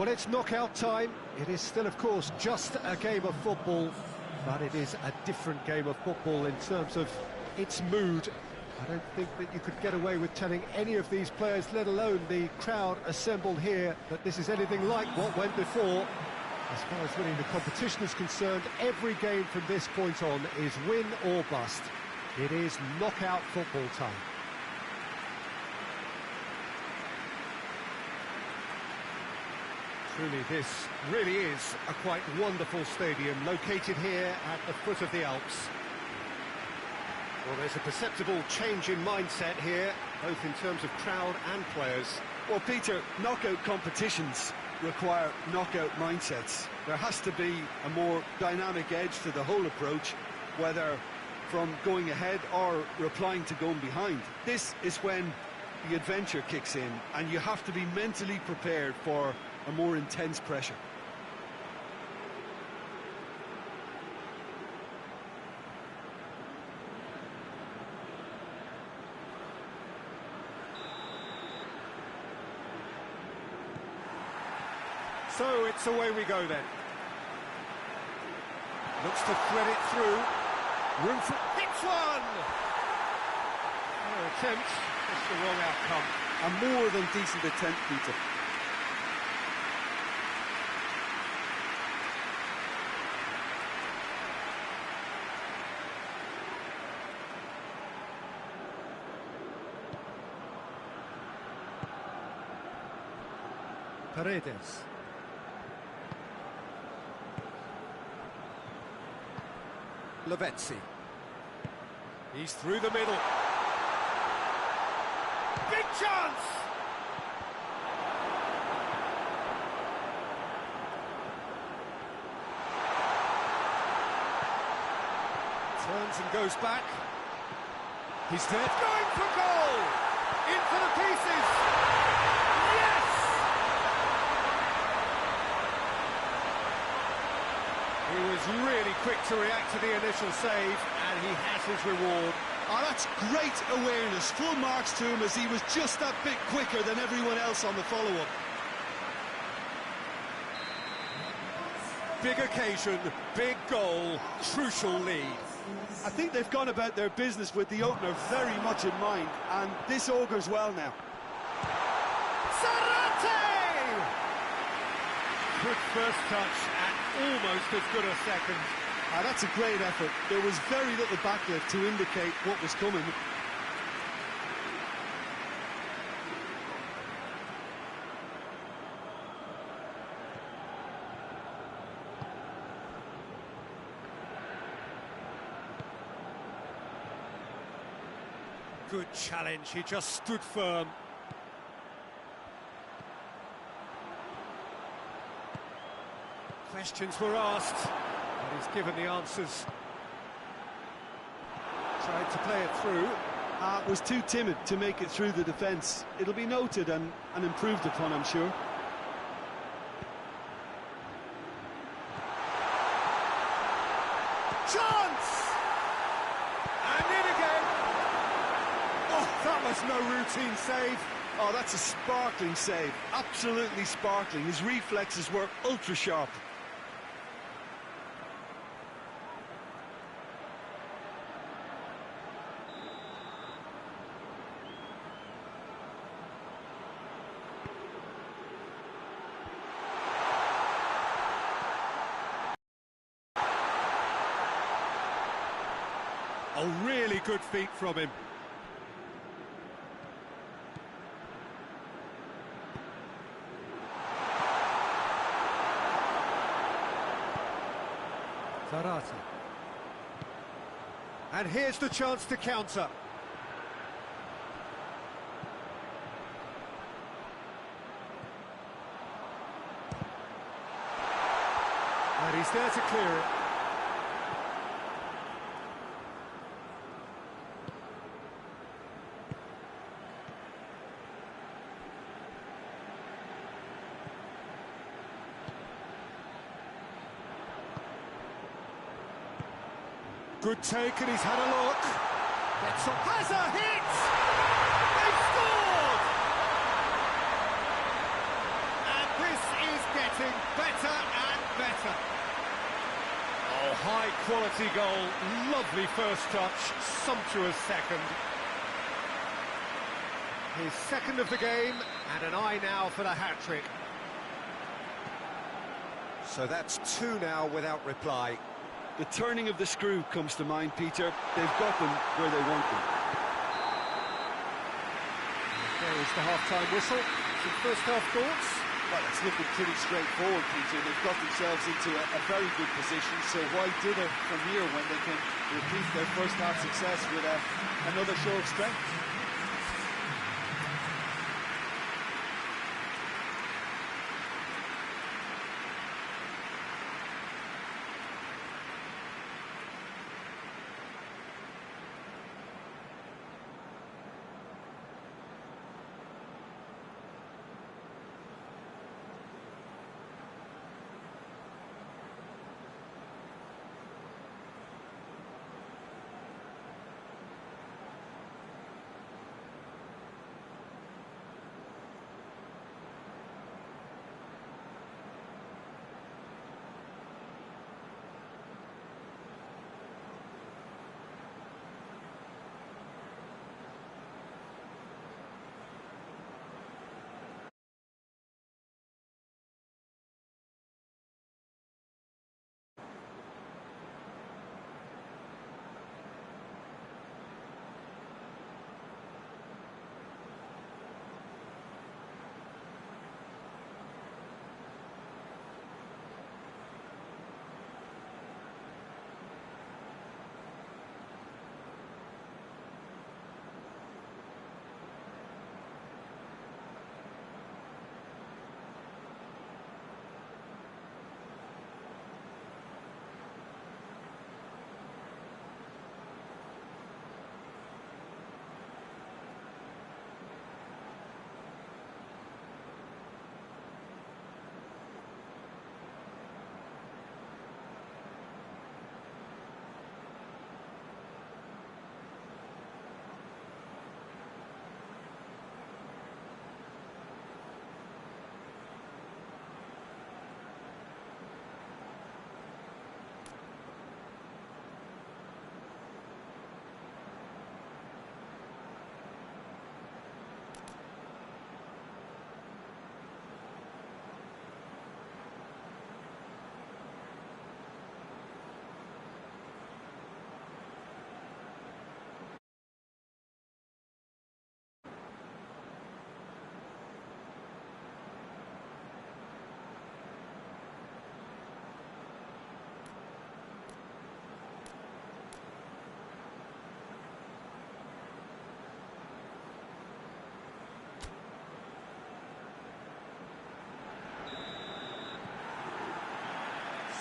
Well, it's knockout time. It is still, of course, just a game of football, but it is a different game of football in terms of its mood. I don't think that you could get away with telling any of these players, let alone the crowd assembled here, that this is anything like what went before. As far as winning the competition is concerned, every game from this point on is win or bust. It is knockout football time. Truly, this really is a quite wonderful stadium, located here at the foot of the Alps. Well, there's a perceptible change in mindset here, both in terms of crowd and players. Well, Peter, knockout competitions require knockout mindsets. There has to be a more dynamic edge to the whole approach, whether from going ahead or replying to going behind. This is when the adventure kicks in, and you have to be mentally prepared for a more intense pressure. So it's away we go then. Looks to thread it through. Room for... hits one! Oh, attempt, just the wrong outcome. A more than decent attempt, Peter. Paredes. Lavezzi. He's through the middle. Big chance! Turns and goes back. He's dead. Going for goal! In for the pieces! Yes! He was really quick to react to the initial save, and he has his reward. Oh, that's great awareness. Full marks to him, as he was just that bit quicker than everyone else on the follow-up. Big occasion, big goal, crucial lead. I think they've gone about their business with the opener very much in mind, and this augurs well now. Good first touch and almost as good a second. That's a great effort. There was very little backlift to indicate what was coming. Good challenge, he just stood firm. Questions were asked, and he's given the answers. Tried to play it through. Was too timid to make it through the defence. It'll be noted and improved upon, I'm sure. Chance! And in again! Oh, that was no routine save. Oh, that's a sparkling save. Absolutely sparkling. His reflexes were ultra-sharp. A really good feat from him. Zarate. And here's the chance to counter. And he's there to clear it. Good take, and he's had a look. Has a hit! They've scored! And this is getting better and better. Oh, high-quality goal, lovely first touch, sumptuous second. His second of the game, and an eye now for the hat-trick. So that's two now without reply. The turning of the screw comes to mind, Peter. They've got them where they want them. There is the half-time whistle. Some first-half thoughts? Well, it's looking pretty straightforward, Peter. They've got themselves into a very good position, so why dither from here when they can repeat their first-half success with another show of strength?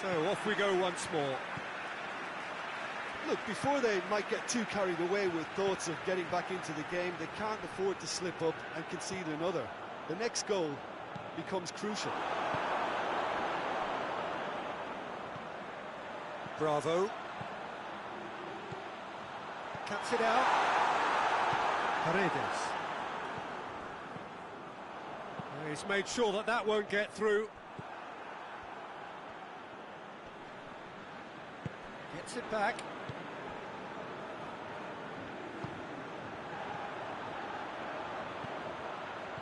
So off we go once more. Look, before they might get too carried away with thoughts of getting back into the game, they can't afford to slip up and concede another. The next goal becomes crucial. Bravo. Cuts it out. Paredes. He's made sure that that won't get through. Gets it back.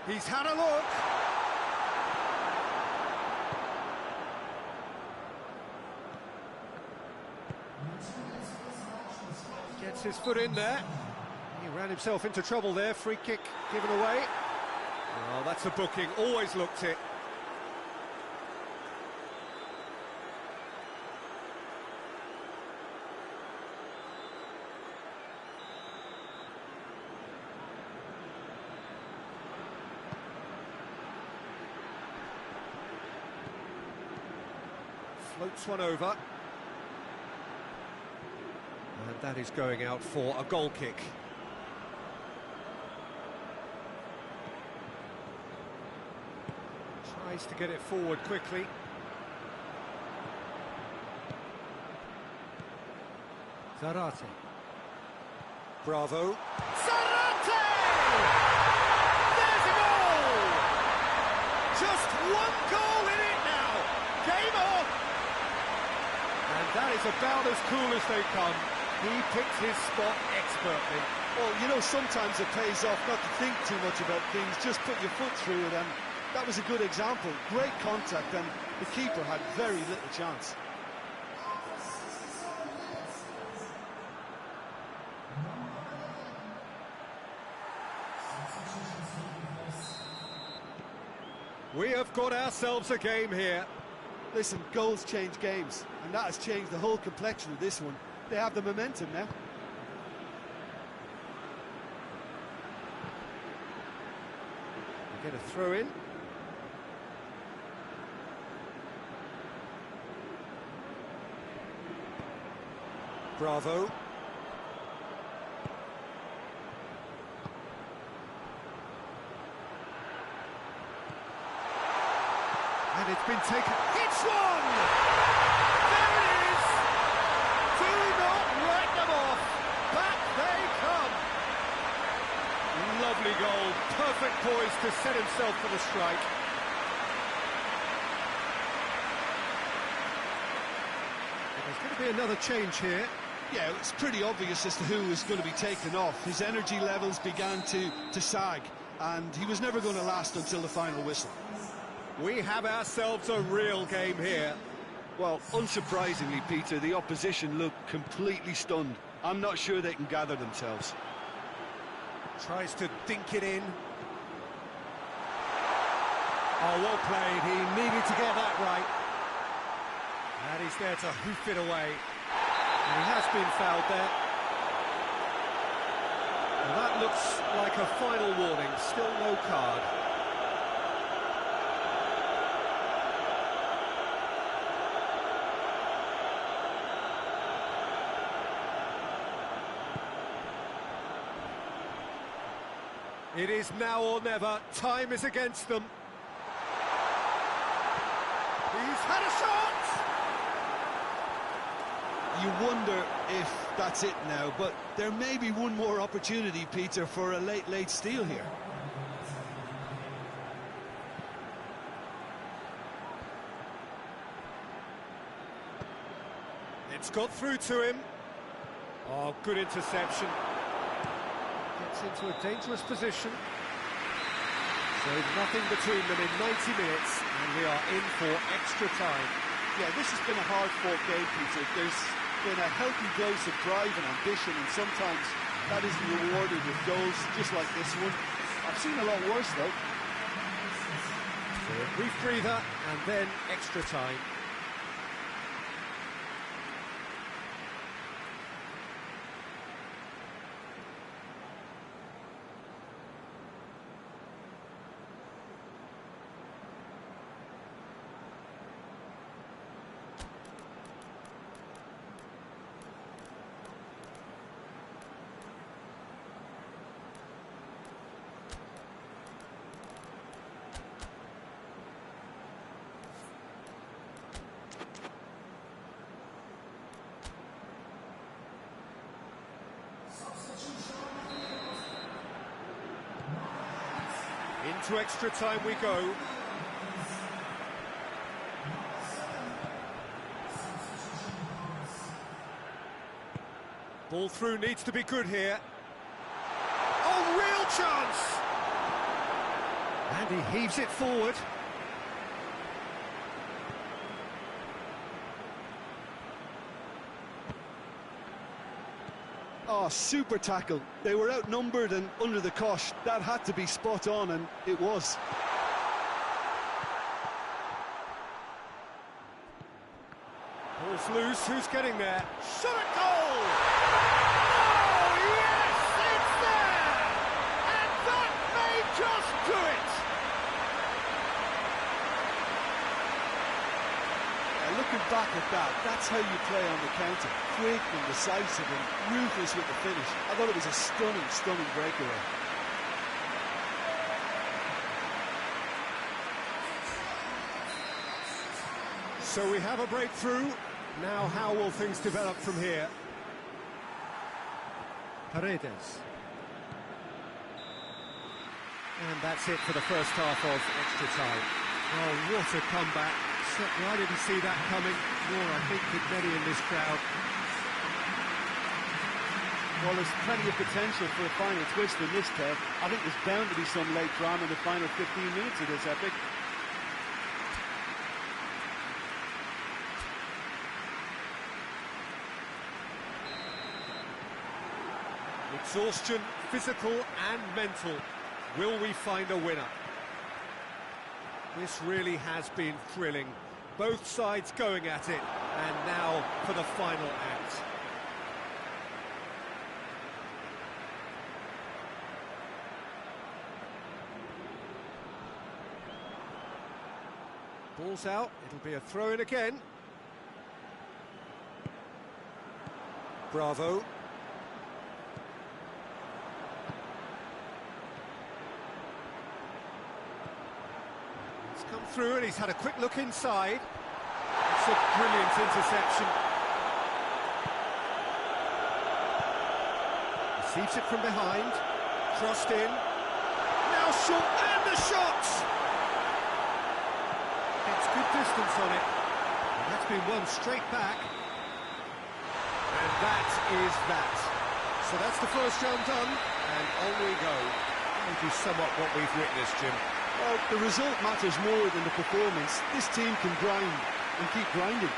He's had a look. Gets his foot in there. He ran himself into trouble there. Free kick given away. Oh, that's a booking. Always looked it. Floats one over. And that is going out for a goal kick. Tries to get it forward quickly. Zarate. Bravo. Zarate! There's a goal! Just one goal in it now! That is about as cool as they come. He picks his spot expertly. Well, you know, sometimes it pays off not to think too much about things, just put your foot through it, and that was a good example. Great contact, and the keeper had very little chance. We have got ourselves a game here. Listen, goals change games, and that has changed the whole complexion of this one. They have the momentum now. We get a throw in. Bravo. And it's been taken. It's one! There it is! Do not write them off. Back they come. Lovely goal. Perfect poise to set himself for the strike. There's going to be another change here. Yeah, it's pretty obvious as to who was going to be taken off. His energy levels began to sag, and he was never going to last until the final whistle. We have ourselves a real game here. Well, unsurprisingly, Peter, the opposition look completely stunned. I'm not sure they can gather themselves. Tries to dink it in. Oh, well played. He needed to get that right. And he's there to hoof it away. And he has been fouled there. Well, that looks like a final warning. Still no card. It is now or never. Time is against them. He's had a shot! You wonder if that's it now, but there may be one more opportunity, Peter, for a late steal here. It's got through to him. Oh, good interception. Gets into a dangerous position. So nothing between them in 90 minutes, and we are in for extra time. Yeah, this has been a hard-fought game, Peter. There's been a healthy dose of drive and ambition, and sometimes that isn't rewarded with goals, just like this one. I've seen a lot worse, though. So a brief breather, and then extra time. Into extra time we go. Ball through needs to be good here. Oh, real chance! And he heaves it forward. Oh, super tackle. They were outnumbered and under the cosh. That had to be spot on, and it was. Ball's loose, who's getting there? Shot at goal! Oh, yes, it's there! And that may just do it! Looking back at that, that's how you play on the counter. Quick and decisive and ruthless with the finish. I thought it was a stunning, stunning breakaway. So we have a breakthrough. Now how will things develop from here? Paredes. And that's it for the first half of extra time. Oh, what a comeback. Certainly, I didn't see that coming, nor I think did many in this crowd. Well, there's plenty of potential for a final twist in this, Kev. I think there's bound to be some late drama in the final 15 minutes of this epic. Exhaustion, physical and mental. Will we find a winner? This really has been thrilling. Both sides going at it, and now for the final act. Ball's out, it'll be a throw-in again. Bravo. Come through and he's had a quick look inside. It's a brilliant interception. Receives it from behind. Crossed in. Now shot, and the shot! It's good distance on it. And that's been won straight back. And that is that. So that's the first round done, and on we go. Maybe somewhat what we've witnessed, Jim. Well, the result matters more than the performance. This team can grind and keep grinding.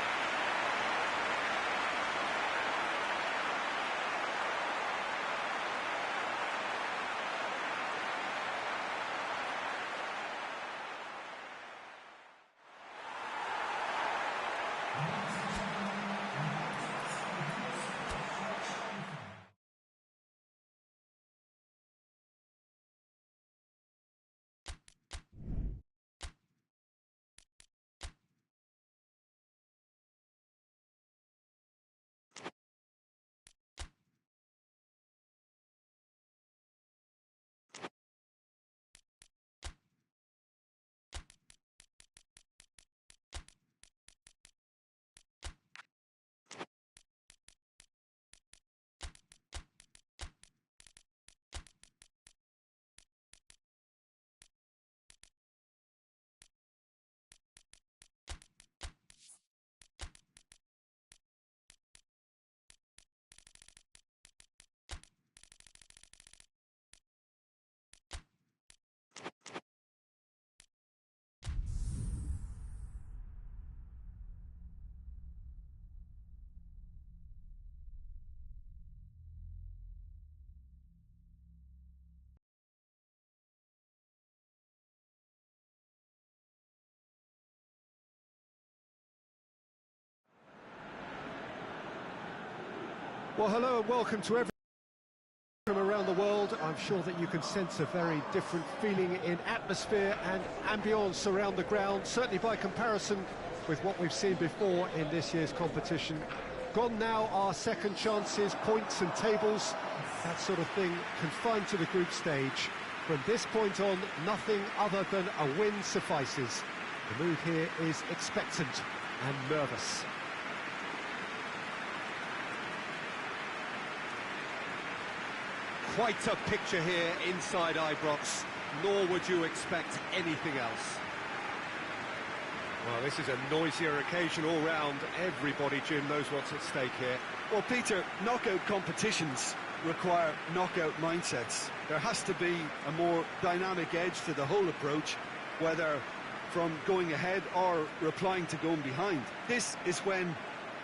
Well, hello and welcome to everyone from around the world. I'm sure that you can sense a very different feeling in atmosphere and ambience around the ground, certainly by comparison with what we've seen before in this year's competition. Gone now are second chances, points and tables, that sort of thing confined to the group stage. From this point on, nothing other than a win suffices. The mood here is expectant and nervous. Quite a picture here inside Ibrox, nor would you expect anything else. Well, this is a noisier occasion all round. Everybody, Jim, knows what's at stake here. Well, Peter, knockout competitions require knockout mindsets. There has to be a more dynamic edge to the whole approach, whether from going ahead or replying to going behind. This is when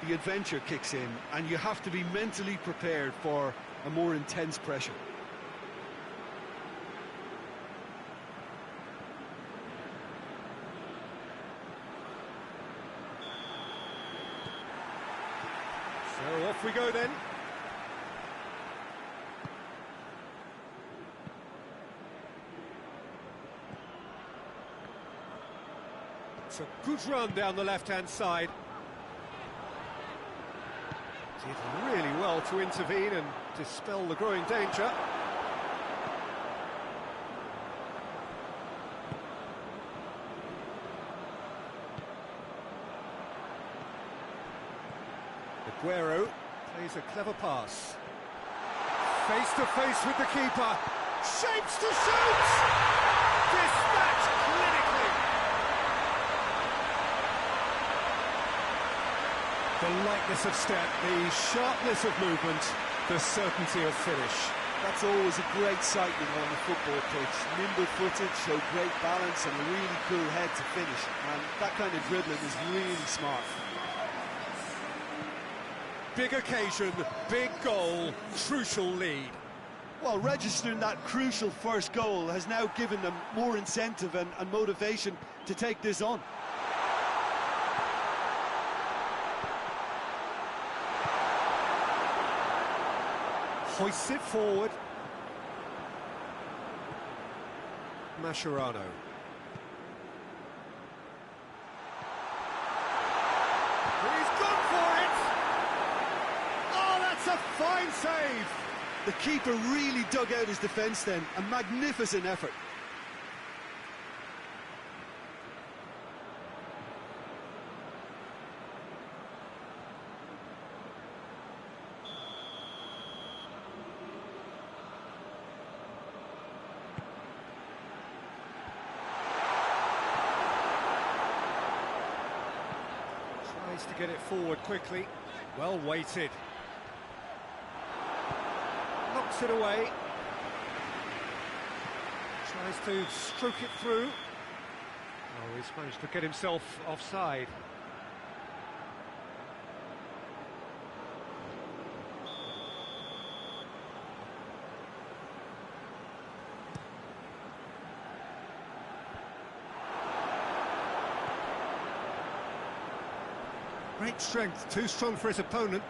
the adventure kicks in, and you have to be mentally prepared for a more intense pressure. So off we go then. It's a good run down the left-hand side. Did really well to intervene and dispel the growing danger. Aguero plays a clever pass. Face to face with the keeper. Shapes to shoot! Dispatched clinically. The lightness of step, the sharpness of movement, the certainty of finish. That's always a great sight, you know, on a football pitch. Nimble-footed, show great balance and a really cool head to finish. And that kind of dribbling is really smart. Big occasion, big goal, crucial lead. Well, registering that crucial first goal has now given them more incentive and motivation to take this on. Hoists it forward. Mascherano. He's gone for it! Oh, that's a fine save! The keeper really dug out his defence then. A magnificent effort. Tries to get it forward quickly. Well weighted. Knocks it away. Tries to stroke it through. Oh, he's managed to get himself offside. Great strength, too strong for his opponent.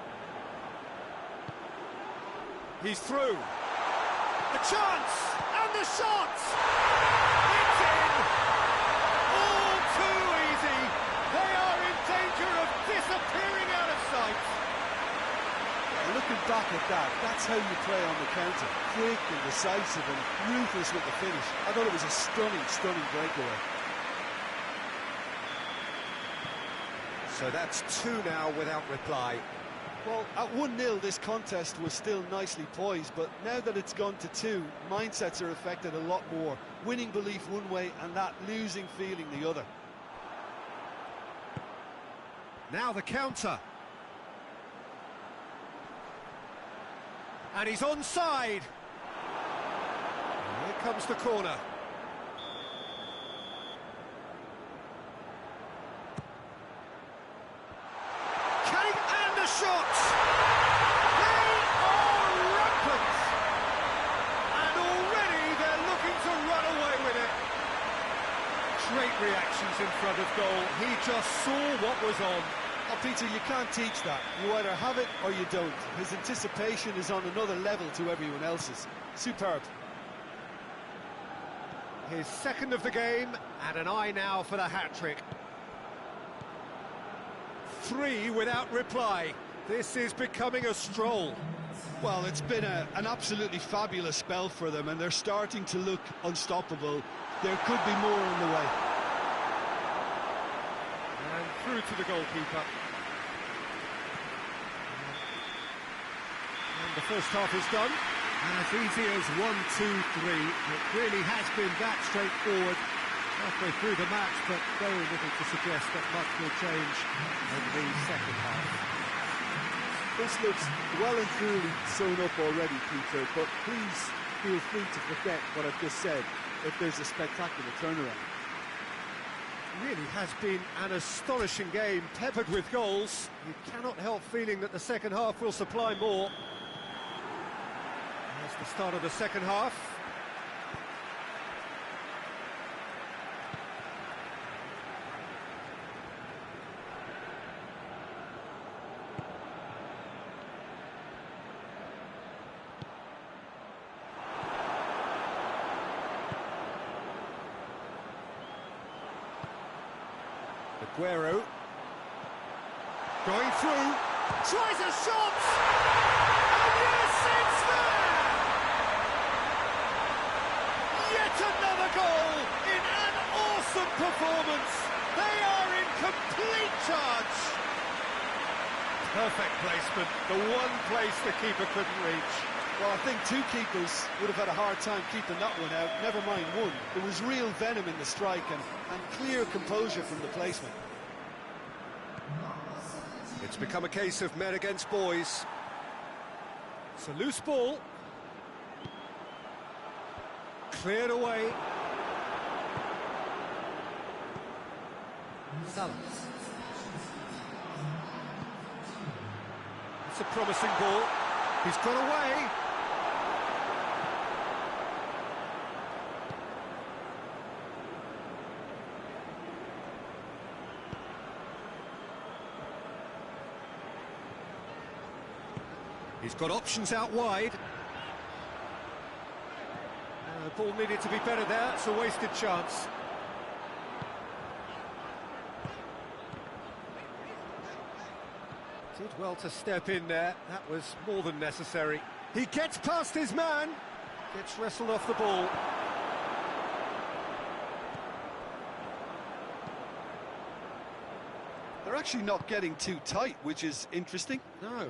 He's through. A chance! And the shot! It's in! All too easy! They are in danger of disappearing out of sight! Looking back at that, that's how you play on the counter. Quick and decisive and ruthless with the finish. I thought it was a stunning breakaway. So that's 2 now without reply. Well, at 1-0, this contest was still nicely poised, but now that it's gone to 2, mindsets are affected a lot more. Winning belief one way and that losing feeling the other. Now the counter. And he's onside. Here comes the corner. Shots! They are rampant! And already they're looking to run away with it. Great reactions in front of goal. He just saw what was on. Oh, Peter, you can't teach that. You either have it or you don't. His anticipation is on another level to everyone else's. Superb. His second of the game, and an eye now for the hat-trick. 3 without reply. This is becoming a stroll. Well, it's been an absolutely fabulous spell for them, and they're starting to look unstoppable. There could be more on the way. And through to the goalkeeper. And the first half is done. As easy as 1, 2, 3. It really has been that straightforward. Halfway through the match, but very little to suggest that much will change in the second half. This looks well and truly sewn up already, Peter, but please feel free to forget what I've just said if there's a spectacular turnaround. It really has been an astonishing game, peppered with goals. You cannot help feeling that the second half will supply more. That's the start of the second half. Aguero going through, tries a shot, and yes, it's there! Yet another goal in an awesome performance. They are in complete charge. Perfect placement, the one place the keeper couldn't reach. Well, I think 2 keepers would have had a hard time keeping that one out, never mind 1. There was real venom in the strike and clear composure from the placement. It's become a case of men against boys. It's a loose ball. Cleared away. Salah. It's a promising ball. He's got away. He's got options out wide. The ball needed to be better there. It's a wasted chance. Did well to step in there. That was more than necessary. He gets past his man. Gets wrestled off the ball. They're actually not getting too tight, which is interesting. No.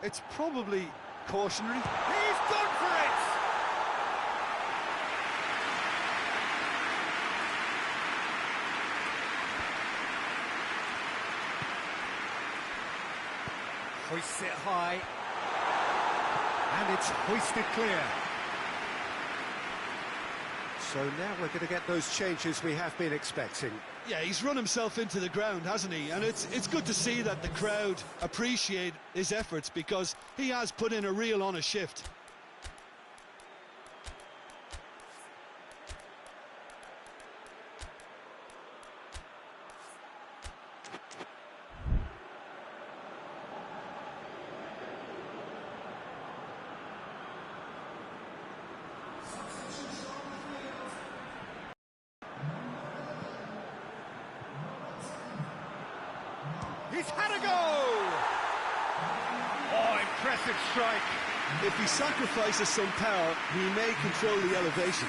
It's probably cautionary. He's gone for it! Hoists it high. And it's hoisted clear. So now we're going to get those changes we have been expecting. Yeah, he's run himself into the ground, hasn't he? And it's good to see that the crowd appreciate his efforts, because he has put in a real honest shift. He's had a go! Oh, impressive strike. If he sacrifices some power, he may control the elevation.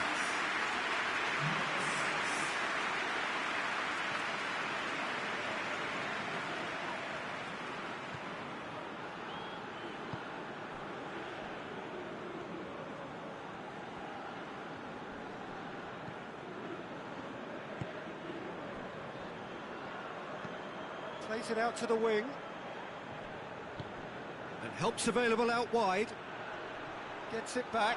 Plays it out to the wing. And help's available out wide. Gets it back.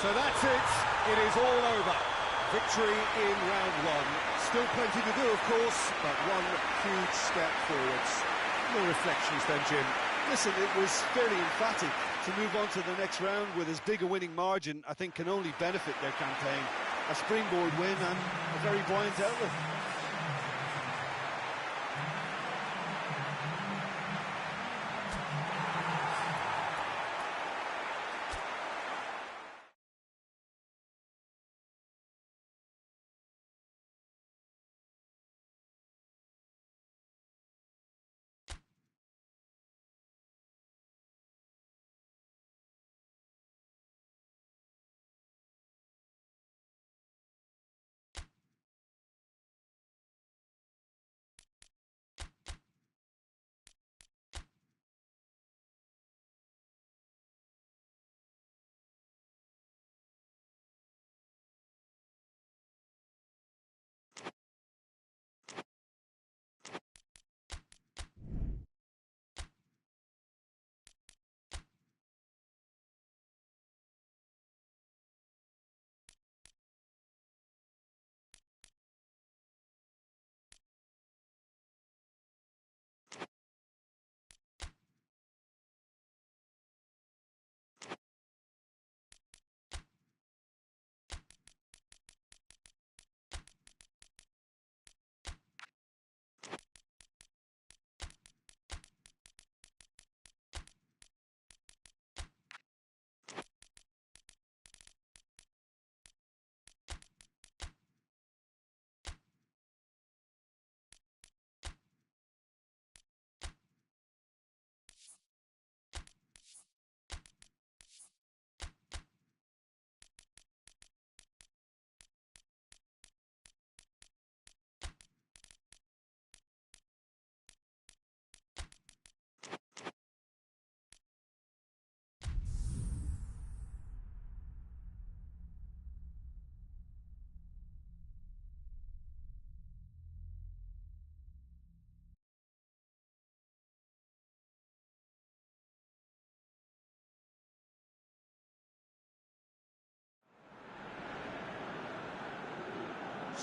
So that's it. It is all over. Victory in round one. Still plenty to do, of course, but one huge step forwards. Your reflections then, Jim? Listen, it was fairly emphatic. To move on to the next round with as big a winning margin, I think can only benefit their campaign. A springboard win and a very buoyant outlook.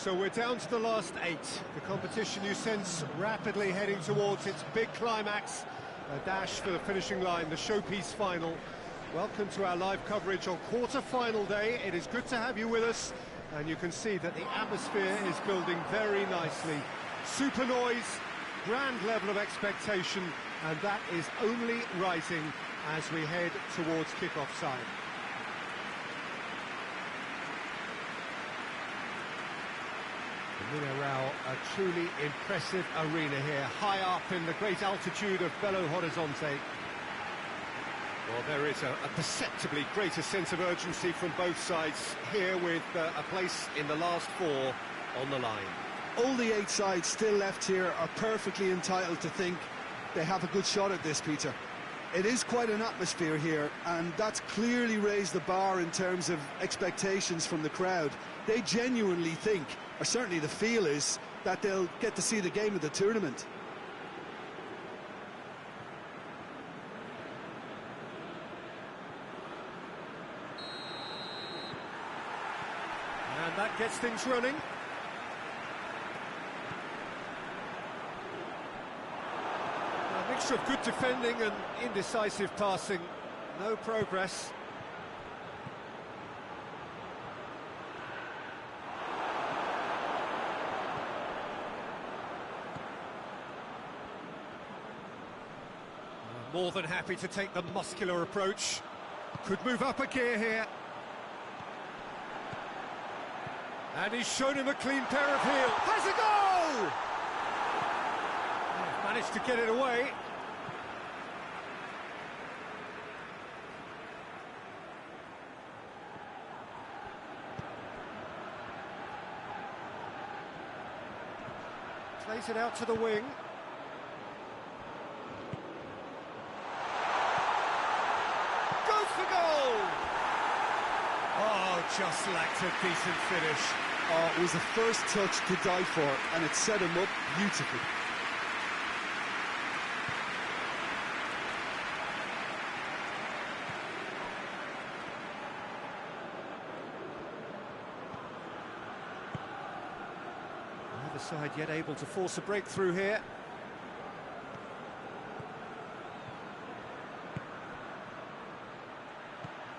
So we're down to the last 8. The competition, you sense, rapidly heading towards its big climax. A dash for the finishing line, the showpiece final. Welcome to our live coverage on quarter-final day. It is good to have you with us, and you can see that the atmosphere is building very nicely. Super noise, grand level of expectation, and that is only rising as we head towards kick-off time. Mineral, a truly impressive arena here, high up in the great altitude of Belo Horizonte. Well, there is a perceptibly greater sense of urgency from both sides here, with a place in the last 4 on the line. All the 8 sides still left here are perfectly entitled to think they have a good shot at this, Peter. It is quite an atmosphere here, and that's clearly raised the bar in terms of expectations from the crowd. They genuinely think, or certainly the feel is, that they'll get to see the game of the tournament. And that gets things running. A mixture of good defending and indecisive passing. No progress. More than happy to take the muscular approach. Could move up a gear here. And he's shown him a clean pair of heels. Has a goal! Managed to get it away. Plays it out to the wing. Goes for goal! Oh, just lacked a decent finish. Oh, it was the first touch to die for, and it set him up beautifully. Neither side yet able to force a breakthrough here.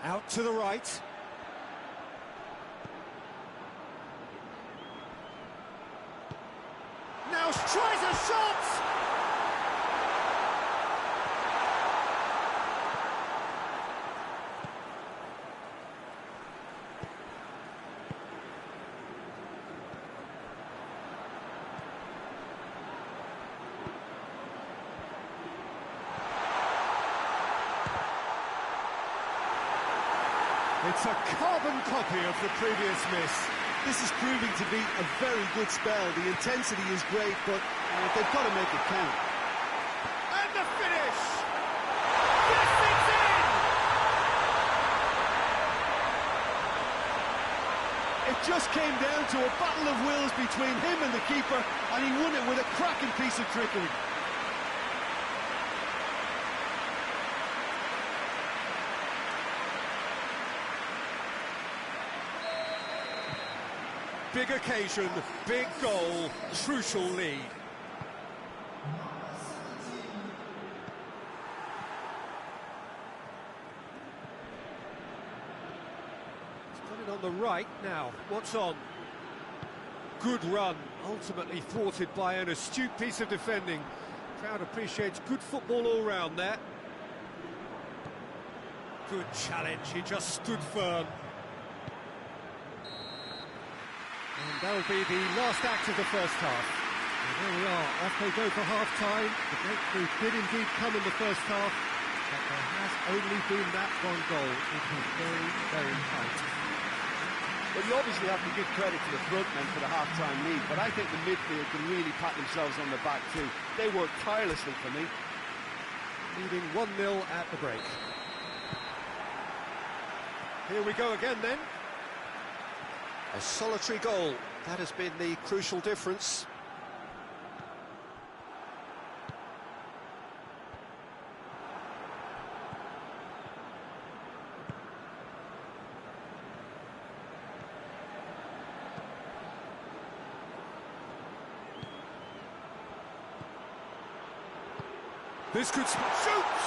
Out to the right. Now tries a shot! It's a carbon copy of the previous miss. This is proving to be a very good spell. The intensity is great, but they've got to make it count. And the finish! Yes, it's in! It just came down to a battle of wills between him and the keeper, and he won it with a cracking piece of trickery. Big occasion, big goal, crucial lead. He's got it on the right now. What's on? Good run, ultimately thwarted by an astute piece of defending. Crowd appreciates good football all round there. Good challenge, he just stood firm. And that'll be the last act of the first half. And there we are, off they go for half-time. The breakthrough did indeed come in the first half, but there has only been that one goal. It was very, very tight. Well, you obviously have to give credit to the front men for the half-time lead, but I think the midfield can really pat themselves on the back too. They worked tirelessly for me. Leading 1-0 at the break. Here we go again then. A solitary goal, that has been the crucial difference. This could shoots!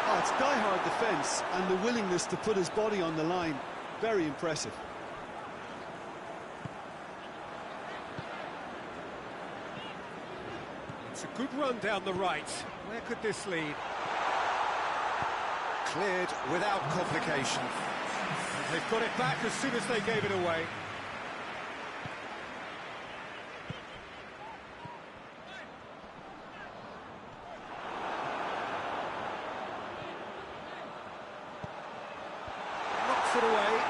Oh, it's die-hard defence and the willingness to put his body on the line. Very impressive. It's a good run down the right. Where could this lead? Cleared without complication. And they've got it back as soon as they gave it away. Knocks it away.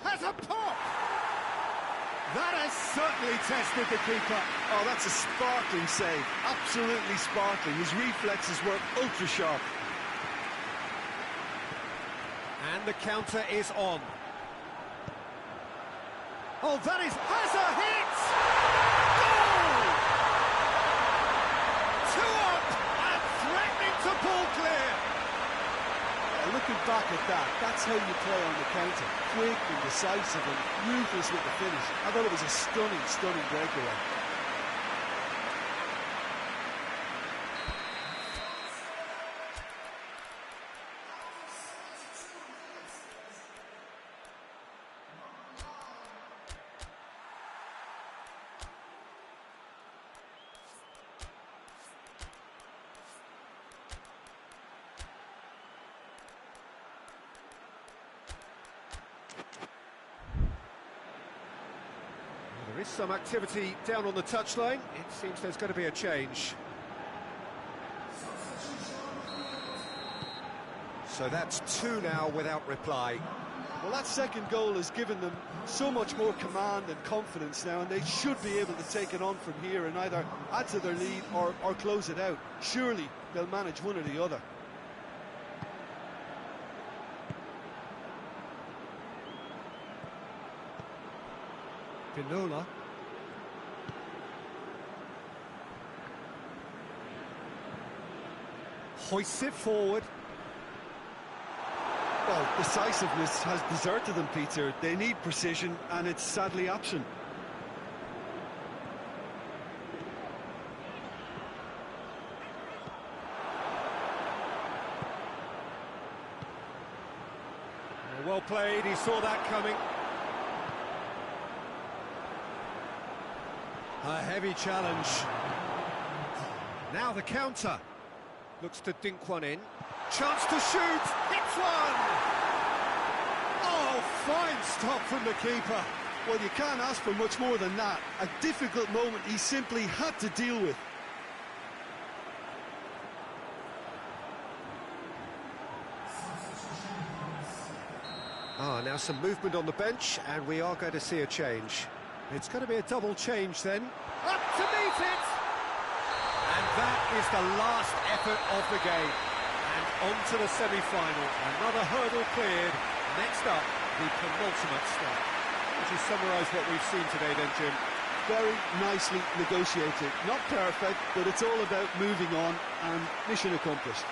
Has a pop! That has certainly tested the keeper. Oh, that's a sparkling save. Absolutely sparkling. His reflexes were ultra-sharp. And the counter is on. Oh, that is... has a hit! Goal! 2 up and threatening to pull clear. Looking back at that, that's how you play on the counter. Quick and decisive and ruthless with the finish. I thought it was a stunning, stunning breakaway. There is some activity down on the touchline. It seems there's going to be a change. So that's 2 now without reply. Well, that second goal has given them so much more command and confidence now, and they should be able to take it on from here and either add to their lead or close it out. Surely they'll manage one or the other. Pinola. Hoists it forward. Well, decisiveness has deserted them, Peter. They need precision, and it's sadly absent. Well played, he saw that coming. A heavy challenge. Now the counter. Looks to dink one in. Chance to shoot. Hits one. Oh, fine stop from the keeper. Well, you can't ask for much more than that. A difficult moment he simply had to deal with. Now some movement on the bench, and we are going to see a change. It's going to be a double change then. Up to meet it! And that is the last effort of the game. And on to the semi-final. Another hurdle cleared. Next up, the penultimate step. Would you summarise what we've seen today then, Jim? Very nicely negotiated. Not perfect, but it's all about moving on, and mission accomplished.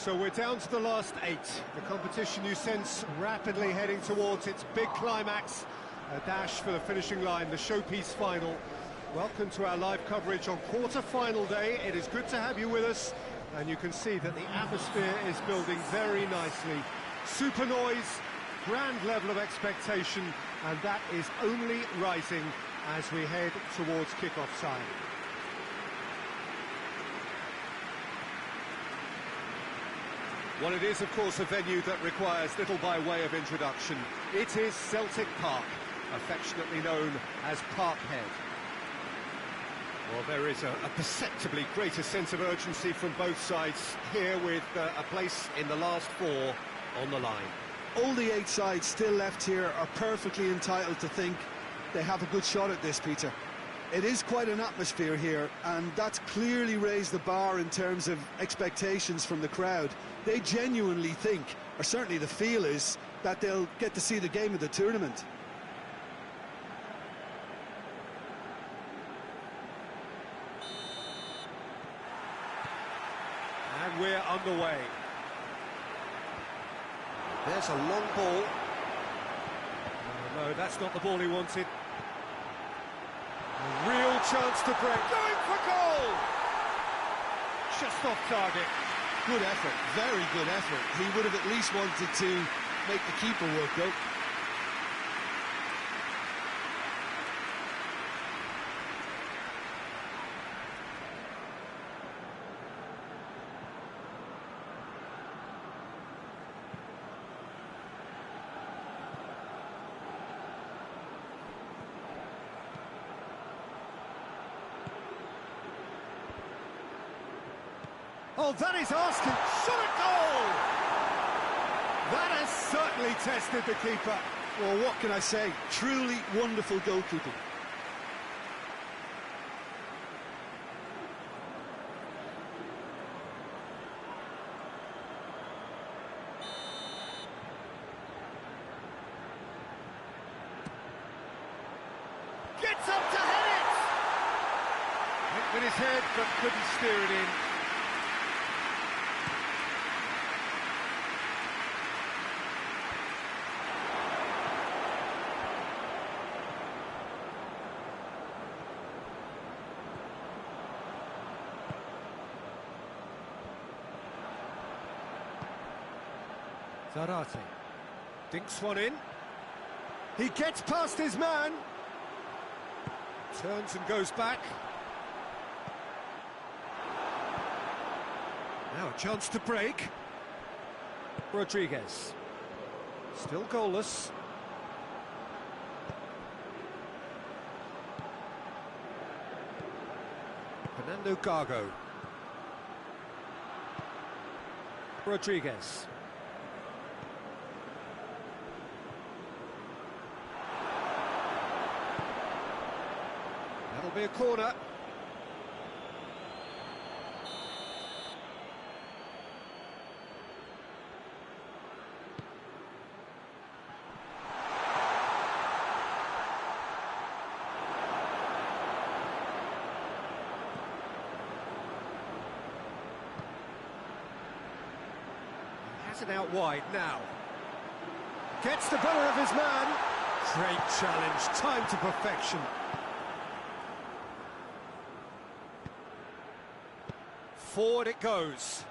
So we're down to the last 8. The competition you sense rapidly heading towards its big climax. A dash for the finishing line, the showpiece final. Welcome to our live coverage on quarter-final day. It is good to have you with us, and you can see that the atmosphere is building very nicely. Super noise, grand level of expectation, and that is only rising as we head towards kick-off time. Well, it is, of course, a venue that requires little by way of introduction. It is Celtic Park, affectionately known as Parkhead. Well, there is a perceptibly greater sense of urgency from both sides here, with a place in the last 4 on the line. All the 8 sides still left here are perfectly entitled to think they have a good shot at this, Peter. It is quite an atmosphere here, and that's clearly raised the bar in terms of expectations from the crowd. They genuinely think, or certainly the feel is, that they'll get to see the game of the tournament. And we're underway. There's a long ball. No, that's not the ball he wanted. A real chance to break. Going for goal! Just off target. Good effort, very good effort. He would have at least wanted to make the keeper work, though. Oh, that is asking. Shot at goal! That has certainly tested the keeper. Well, what can I say? Truly wonderful goalkeeping. Gets up to head it! Hit with his head, but couldn't steer it in. Zarate dinks one in. He gets past his man. Turns and goes back. Now a chance to break. Rodriguez. Still goalless. Fernando Gago. Rodriguez. That'll be a corner. He has it out wide now. Gets the better of his man. Great challenge, time to perfection. Forward it goes.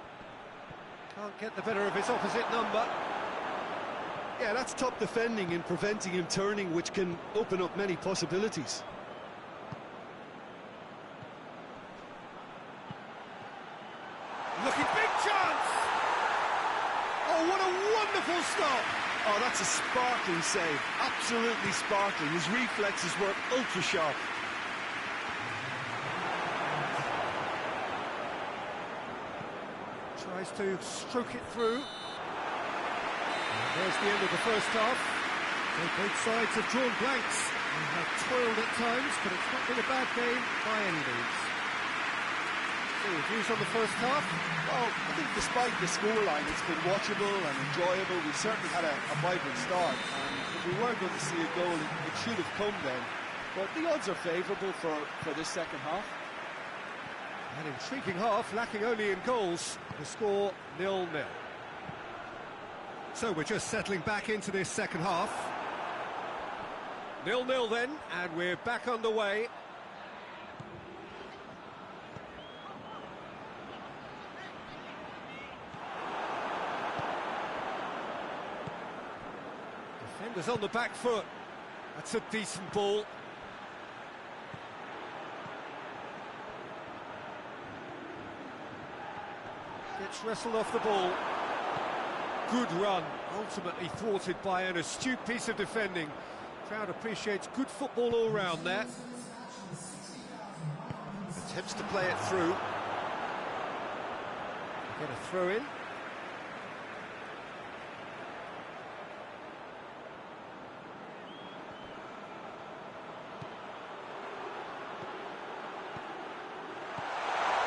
Can't get the better of his opposite number. Yeah, that's top defending and preventing him turning, which can open up many possibilities. Looking big chance! Oh, what a wonderful stop! Oh, that's a sparkling save. Absolutely sparkling. His reflexes were ultra sharp. Tries to stroke it through. And there's the end of the first half. So both sides have drawn blanks and have toiled at times, but it's not been a bad game by any means. So, views on the first half? Well, I think despite the scoreline, it's been watchable and enjoyable. We've certainly had a vibrant start, and if we were going to see a goal, it should have come then. But the odds are favourable for this second half. An intriguing half, lacking only in goals. The score 0-0. So we're just settling back into this second half. 0-0 then, and we're back underway. Defenders on the back foot. That's a decent ball. Gets wrestled off the ball. Good run, ultimately thwarted by an astute piece of defending. Crowd appreciates good football all round there. Attempts to play it through. Get a throw in.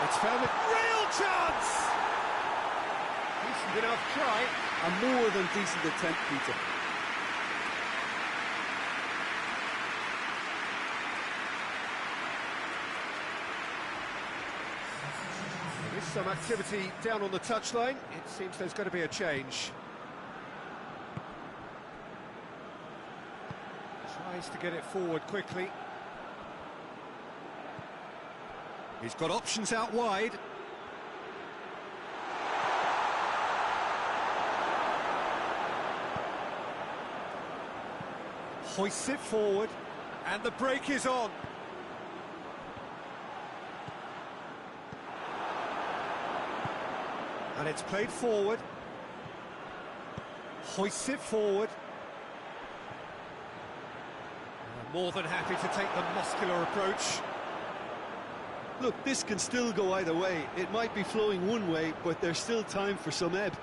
It's found a real chance! Decent enough try. A more than decent attempt, Peter. There is some activity down on the touchline. It seems there's going to be a change. Tries to get it forward quickly. He's got options out wide. Hoists it forward, and the break is on. And it's played forward. Hoists it forward. And more than happy to take the muscular approach. Look, this can still go either way. It might be flowing one way, but there's still time for some ebb.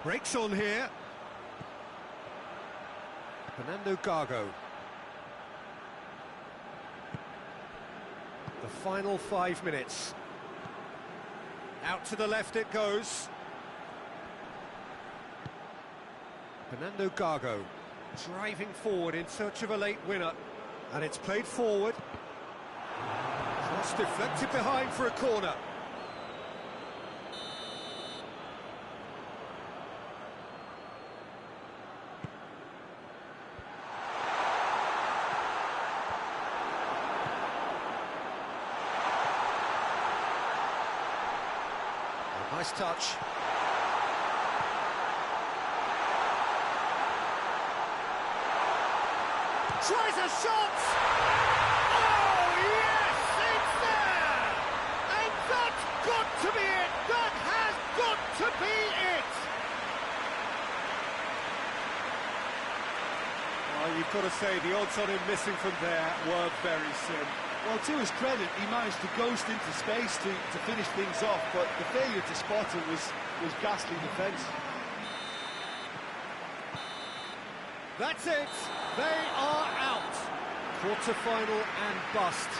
Breaks on here. Fernando Gago. The final 5 minutes. Out to the left it goes. Fernando Gago driving forward in search of a late winner. And it's played forward. Cross deflected behind for a corner. Nice touch. Tries a shot! Oh, yes, it's there! And that's got to be it! That has got to be it! Well, you've got to say the odds on him missing from there were very slim. Well, to his credit, he managed to ghost into space to finish things off, but the failure to spot it was ghastly defence. That's it! They are out! Quarter-final and bust.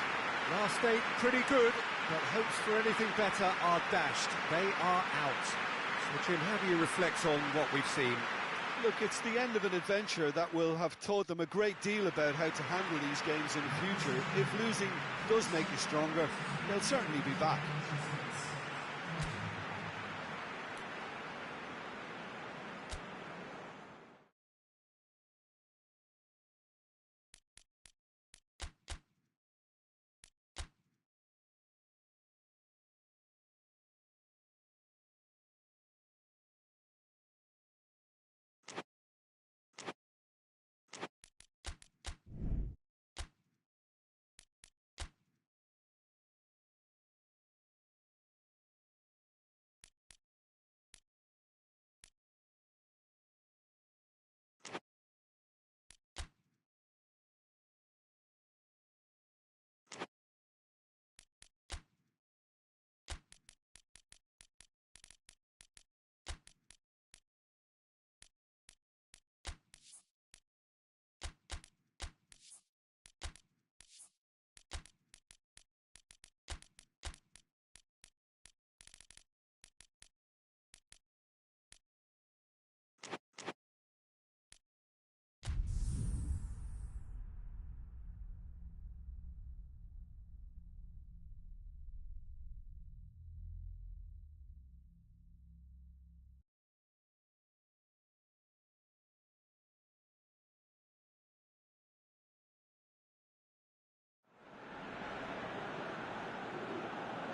Last 8 pretty good, but hopes for anything better are dashed. They are out. So, Jim, how do you reflect on what we've seen? Look, it's the end of an adventure that will have taught them a great deal about how to handle these games in the future. If losing does make you stronger, they'll certainly be back.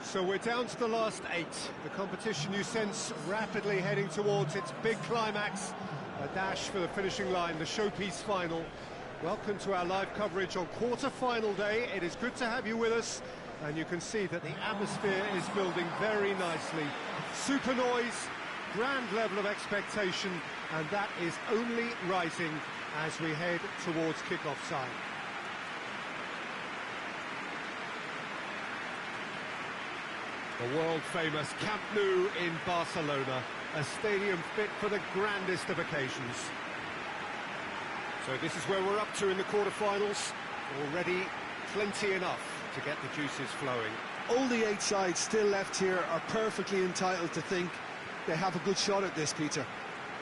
So we're down to the last 8. The competition you sense rapidly heading towards its big climax. A dash for the finishing line, the showpiece final. Welcome to our live coverage on quarter-final day. It is good to have you with us. And you can see that the atmosphere is building very nicely. Super noise, grand level of expectation, and that is only rising as we head towards kick-off time. The world-famous Camp Nou in Barcelona, a stadium fit for the grandest of occasions. So this is where we're up to in the quarter-finals. Already plenty enough to get the juices flowing. All the 8 sides still left here are perfectly entitled to think they have a good shot at this, Peter.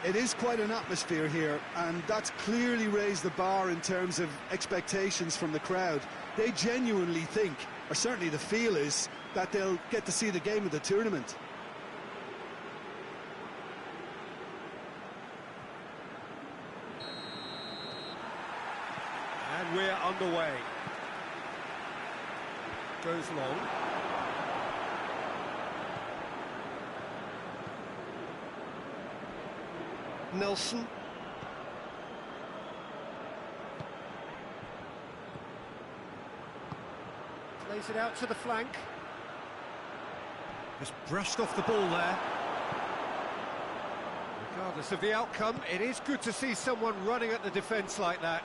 It is quite an atmosphere here, and that's clearly raised the bar in terms of expectations from the crowd. They genuinely think, or certainly the feel is, that they'll get to see the game of the tournament. And we're underway. Goes long. Nelson. Plays it out to the flank. Just brushed off the ball there. Regardless of the outcome, it is good to see someone running at the defence like that.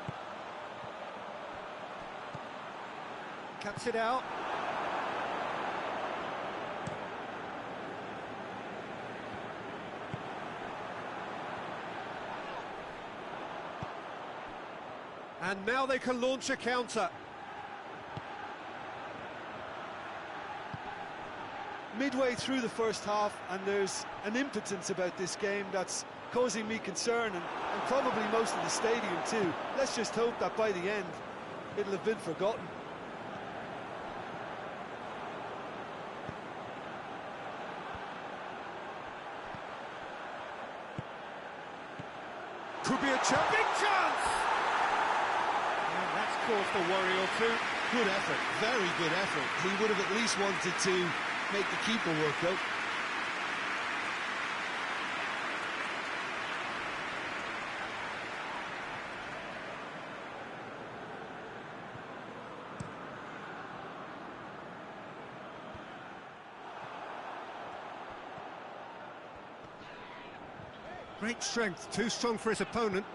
Cuts it out. And now they can launch a counter. Midway through the first half, and there's an impotence about this game that's causing me concern, and probably most of the stadium too. Let's just hope that by the end it'll have been forgotten. Could be a chance. Big chance! And that's caused a worry or two. Good effort, very good effort. He would have at least wanted to make the keeper work out. Great strength, too strong for his opponent.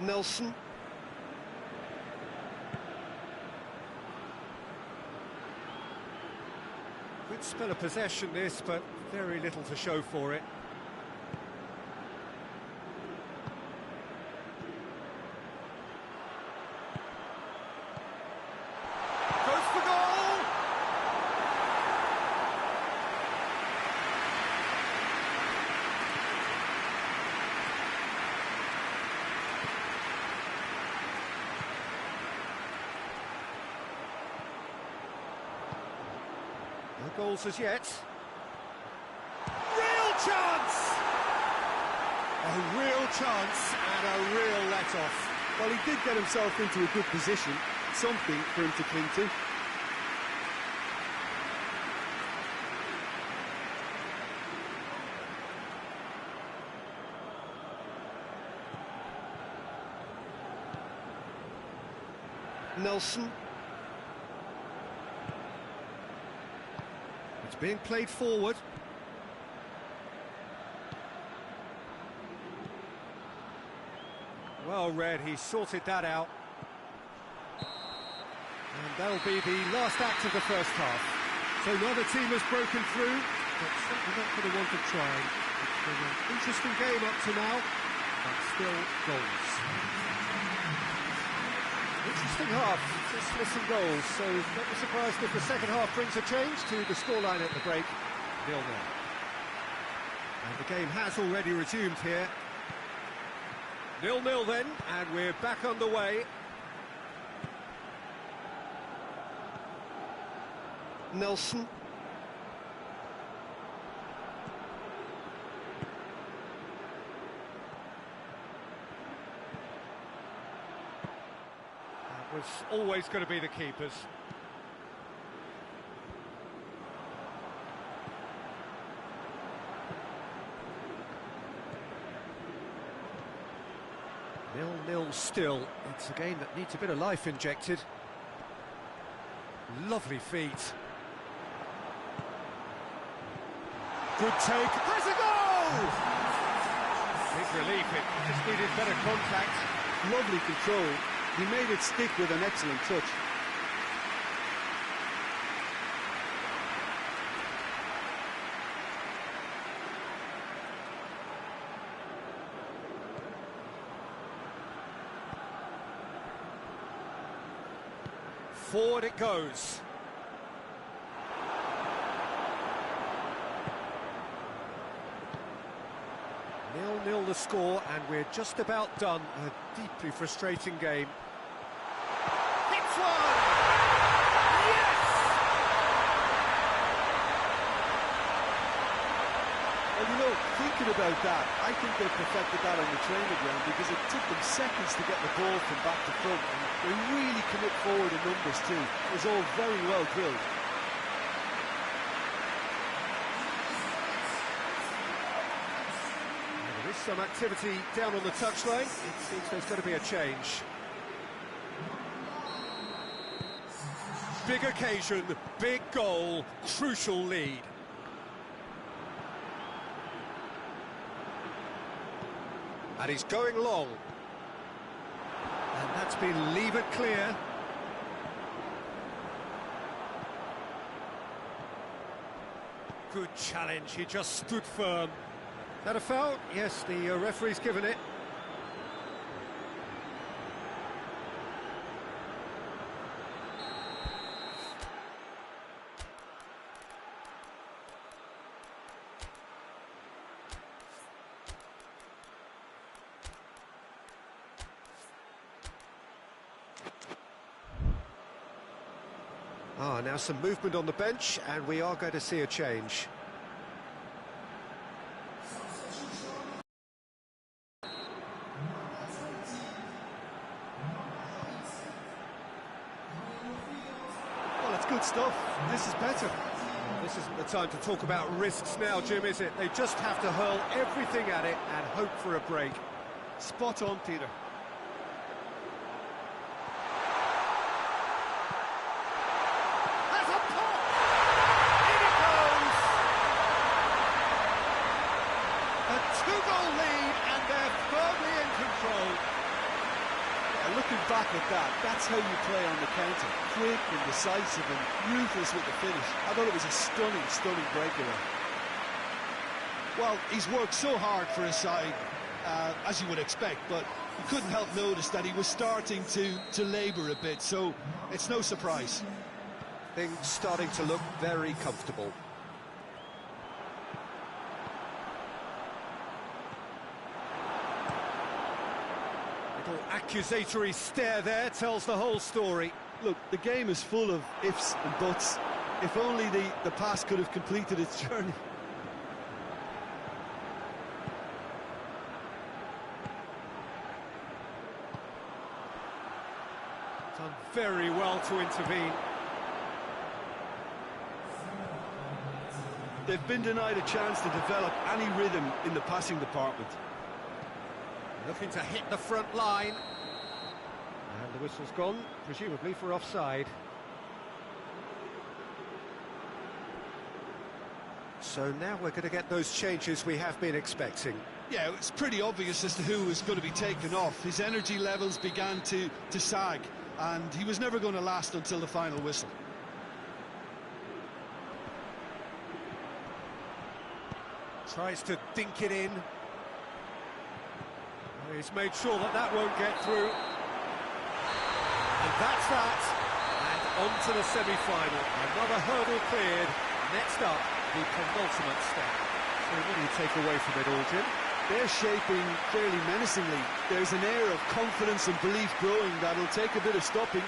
Nelson. Good spell of possession this, but very little to show for it. Goes for goal! No goals as yet. Real chance! A real chance and a real let-off. Well, he did get himself into a good position, something for him to cling to. Nelson. It's being played forward. Well read, he sorted that out. And that'll be the last act of the first half. So neither team has broken through, but certainly not going to want to try. It's been an interesting game up to now, but still goals. Interesting half, just with some goals, so don't be surprised if the second half brings a change to the scoreline at the break, 0-0. And the game has already resumed here. 0-0 then, and we're back underway. Nelson. That was always going to be the keepers. 1-0 still. It's a game that needs a bit of life injected. Lovely feet. Good take. Has a goal! Big relief, it just needed better contact. Lovely control. He made it stick with an excellent touch. Forward it goes. 0-0 the score, and we're just about done. A deeply frustrating game. Hits one! Yes! Well, you know, thinking about that, I think they perfected that on the training ground because it took them seconds to get the ball from back to front, and they really commit forward in numbers too. It was all very well drilled. There is some activity down on the touchline. It seems there's going to be a change. Big occasion, big goal, crucial lead. And he's going long. And that's been levered clear. Good challenge, he just stood firm. That a foul? Yes, the referee's given it. Now some movement on the bench, and we are going to see a change. Well, it's good stuff. This is better. This isn't the time to talk about risks now, Jim, is it? They just have to hurl everything at it and hope for a break. Spot on, Peter. Two-goal lead, and they're firmly in control. Yeah, looking back at that, that's how you play on the counter. Quick and decisive and ruthless with the finish. I thought it was a stunning, stunning breakaway. Well, he's worked so hard for his side, as you would expect, but you couldn't help notice that he was starting to labour a bit, so it's no surprise. Things starting to look very comfortable. Accusatory stare there tells the whole story. Look, the game is full of ifs and buts. If only the pass could have completed its journey. Done very well to intervene. They've been denied a chance to develop any rhythm in the passing department. Looking to hit the front line. And the whistle's gone, presumably for offside. So now we're going to get those changes we have been expecting. Yeah, it's pretty obvious as to who was going to be taken off. His energy levels began to sag, and he was never going to last until the final whistle. Tries to dink it in. He's made sure that that won't get through. And that's that. And on to the semi-final. Another hurdle cleared. Next up, the penultimate step. So what do you take away from it all, Jim? They're shaping fairly menacingly. There's an air of confidence and belief growing that'll take a bit of stopping.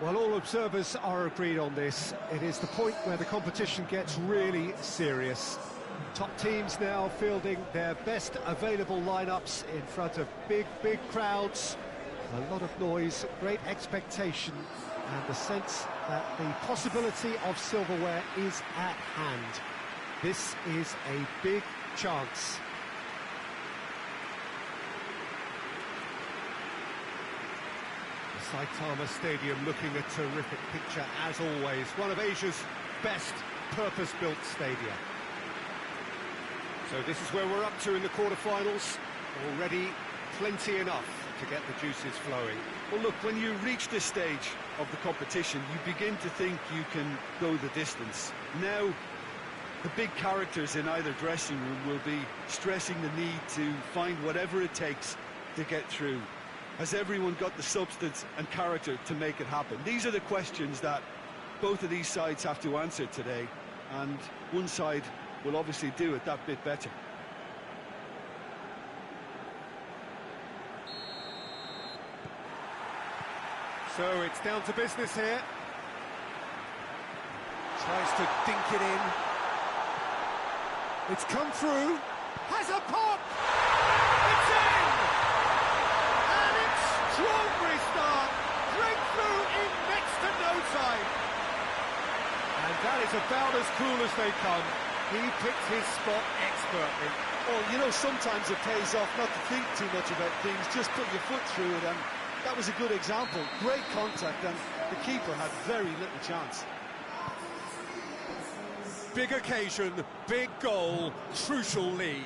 Well, all observers are agreed on this. It is the point where the competition gets really serious. Top teams now fielding their best available lineups in front of big crowds. A lot of noise, great expectation, and the sense that the possibility of silverware is at hand. This is a big chance. Saitama Stadium looking a terrific picture as always. One of Asia's best purpose-built stadia. So this is where we're up to in the quarterfinals. Already plenty enough to get the juices flowing. Well, look, when you reach this stage of the competition, you begin to think you can go the distance. Now, the big characters in either dressing room will be stressing the need to find whatever it takes to get through. Has everyone got the substance and character to make it happen? These are the questions that both of these sides have to answer today, and one side will obviously do it that bit better. So it's down to business here. Tries to dink it in. It's come through. Has a pop! It's in! An extraordinary start. Breakthrough in next to no time. And that is about as cool as they come. He picked his spot expertly. Well, you know, sometimes it pays off not to think too much about things, just put your foot through it, and that was a good example. Great contact, and the keeper had very little chance. Big occasion, big goal, crucial lead.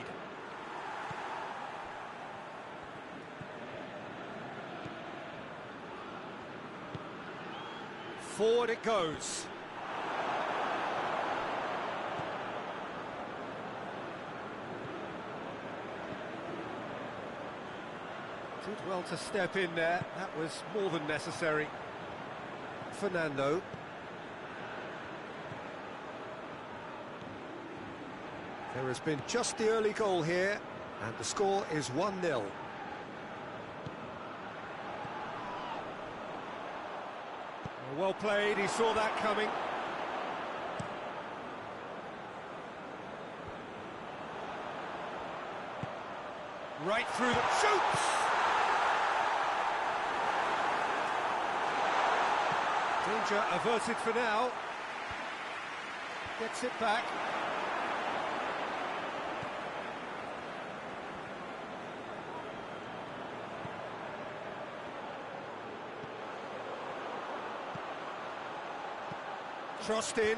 Forward it goes. Did well to step in there. That was more than necessary. Fernando. There has been just the early goal here, and the score is 1-0. Well played, he saw that coming. Right through the... shoots! Danger averted for now. Gets it back. Crossed in. And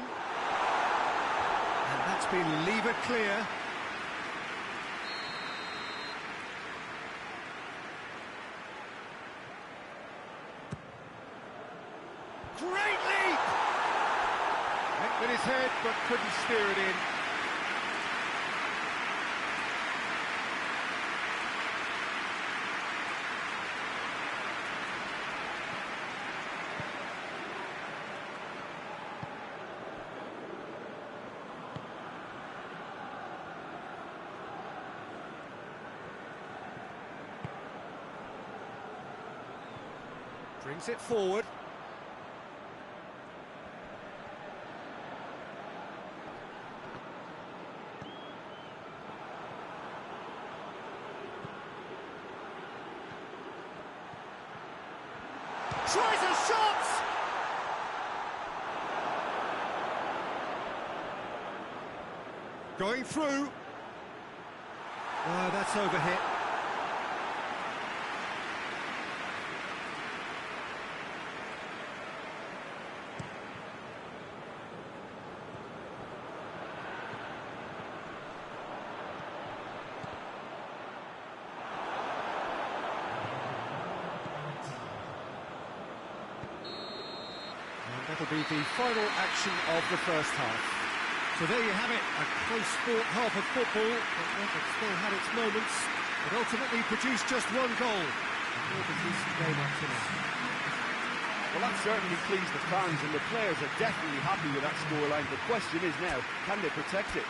that's been levered clear. Great leap! Went with his head, but couldn't steer it in. Brings it forward. Tries a shot! Going through. That's overhit. That'll be the final action of the first half. So there you have it, a close-fought half of football, but still had its moments, but ultimately produced just one goal. A decent game up to now. Well, that certainly pleased the fans, and the players are definitely happy with that scoreline. The question is now, can they protect it?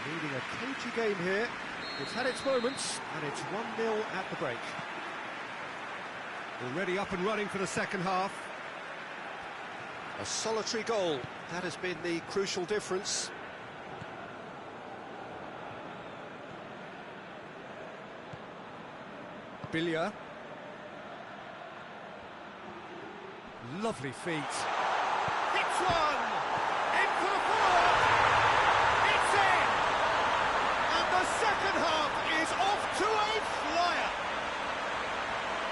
Leading a cagey game here. It's had its moments, and it's 1-0 at the break. Already up and running for the second half. A solitary goal, that has been the crucial difference. Billiard. Lovely feet. Hits one! In for the follow-up! It's in! And the second half is off to a flyer!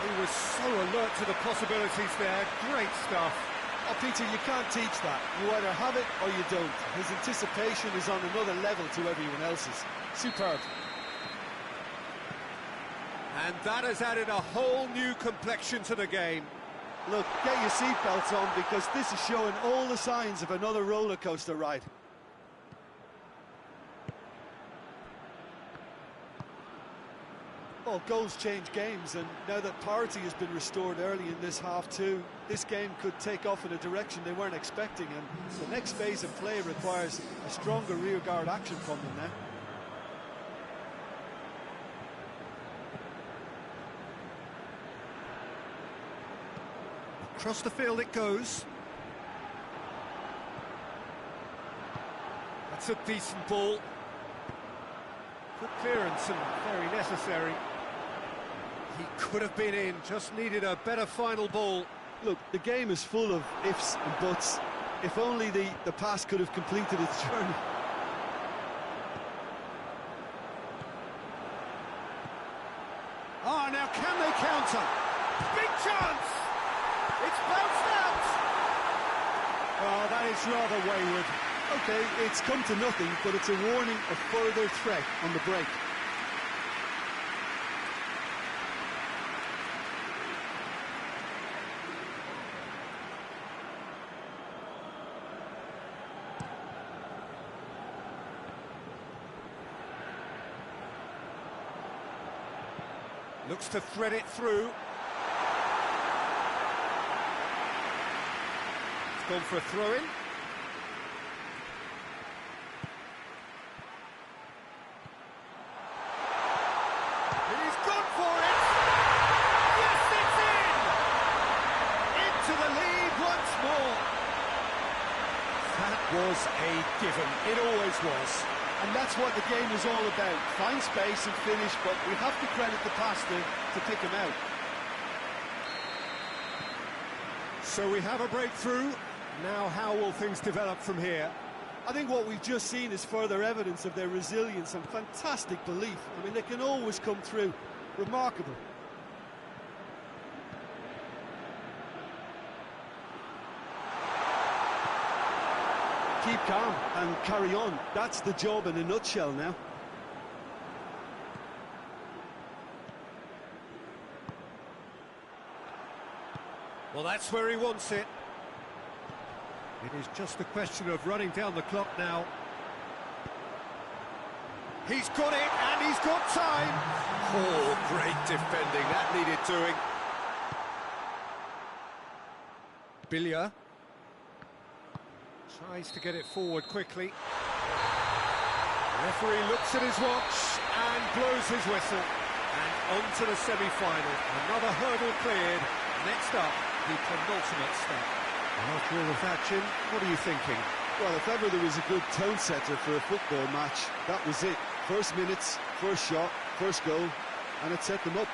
He was so alert to the possibilities there. Great stuff. Oh, Peter, you can't teach that. You either have it or you don't. His anticipation is on another level to everyone else's. Superb. And that has added a whole new complexion to the game. Look, get your seatbelts on because this is showing all the signs of another roller coaster ride. Well, goals change games, and now that parity has been restored early in this half too, this game could take off in a direction they weren't expecting, and the next phase of play requires a stronger rearguard action from them now. Across the field it goes. That's a decent ball. Good clearance and very necessary. He could have been in, just needed a better final ball. Look, the game is full of ifs and buts. If only the pass could have completed its journey. Oh, now can they counter? Big chance! It's bounced out! Oh, that is rather wayward. Okay, it's come to nothing, but it's a warning of further threat on the break. Looks to thread it through. It's gone for a throw-in. He's gone for it! Yes, it's in! Into the lead once more. That was a given. It always was. And that's what the game is all about. Find space and finish, but we have to credit the passer to pick him out. So we have a breakthrough. Now how will things develop from here? I think what we've just seen is further evidence of their resilience and fantastic belief. I mean, they can always come through. Remarkable. Keep calm and carry on. That's the job in a nutshell now. Well, that's where he wants it. It is just a question of running down the clock now. He's got it, and he's got time. Oh, great defending. That needed doing. Billiard. Tries to get it forward quickly. The referee looks at his watch and blows his whistle. And on to the semi-final. Another hurdle cleared. Next up, the penultimate step. After all of that, Jim, what are you thinking? Well, if ever there was a good tone setter for a football match, that was it. First minutes, first shot, first goal, and it set them up.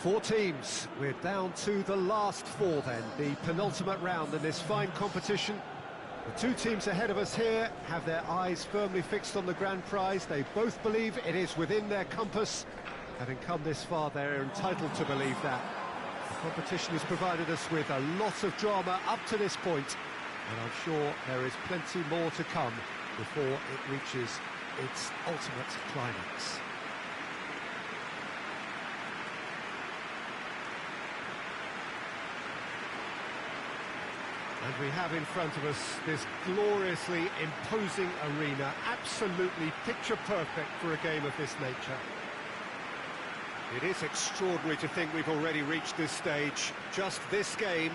Four teams. We're down to the last four then, the penultimate round in this fine competition. The two teams ahead of us here have their eyes firmly fixed on the grand prize. They both believe it is within their compass. Having come this far, they're entitled to believe that. The competition has provided us with a lot of drama up to this point, and I'm sure there is plenty more to come before it reaches its ultimate climax. And we have in front of us this gloriously imposing arena, absolutely picture perfect for a game of this nature. It is extraordinary to think we've already reached this stage, just this game,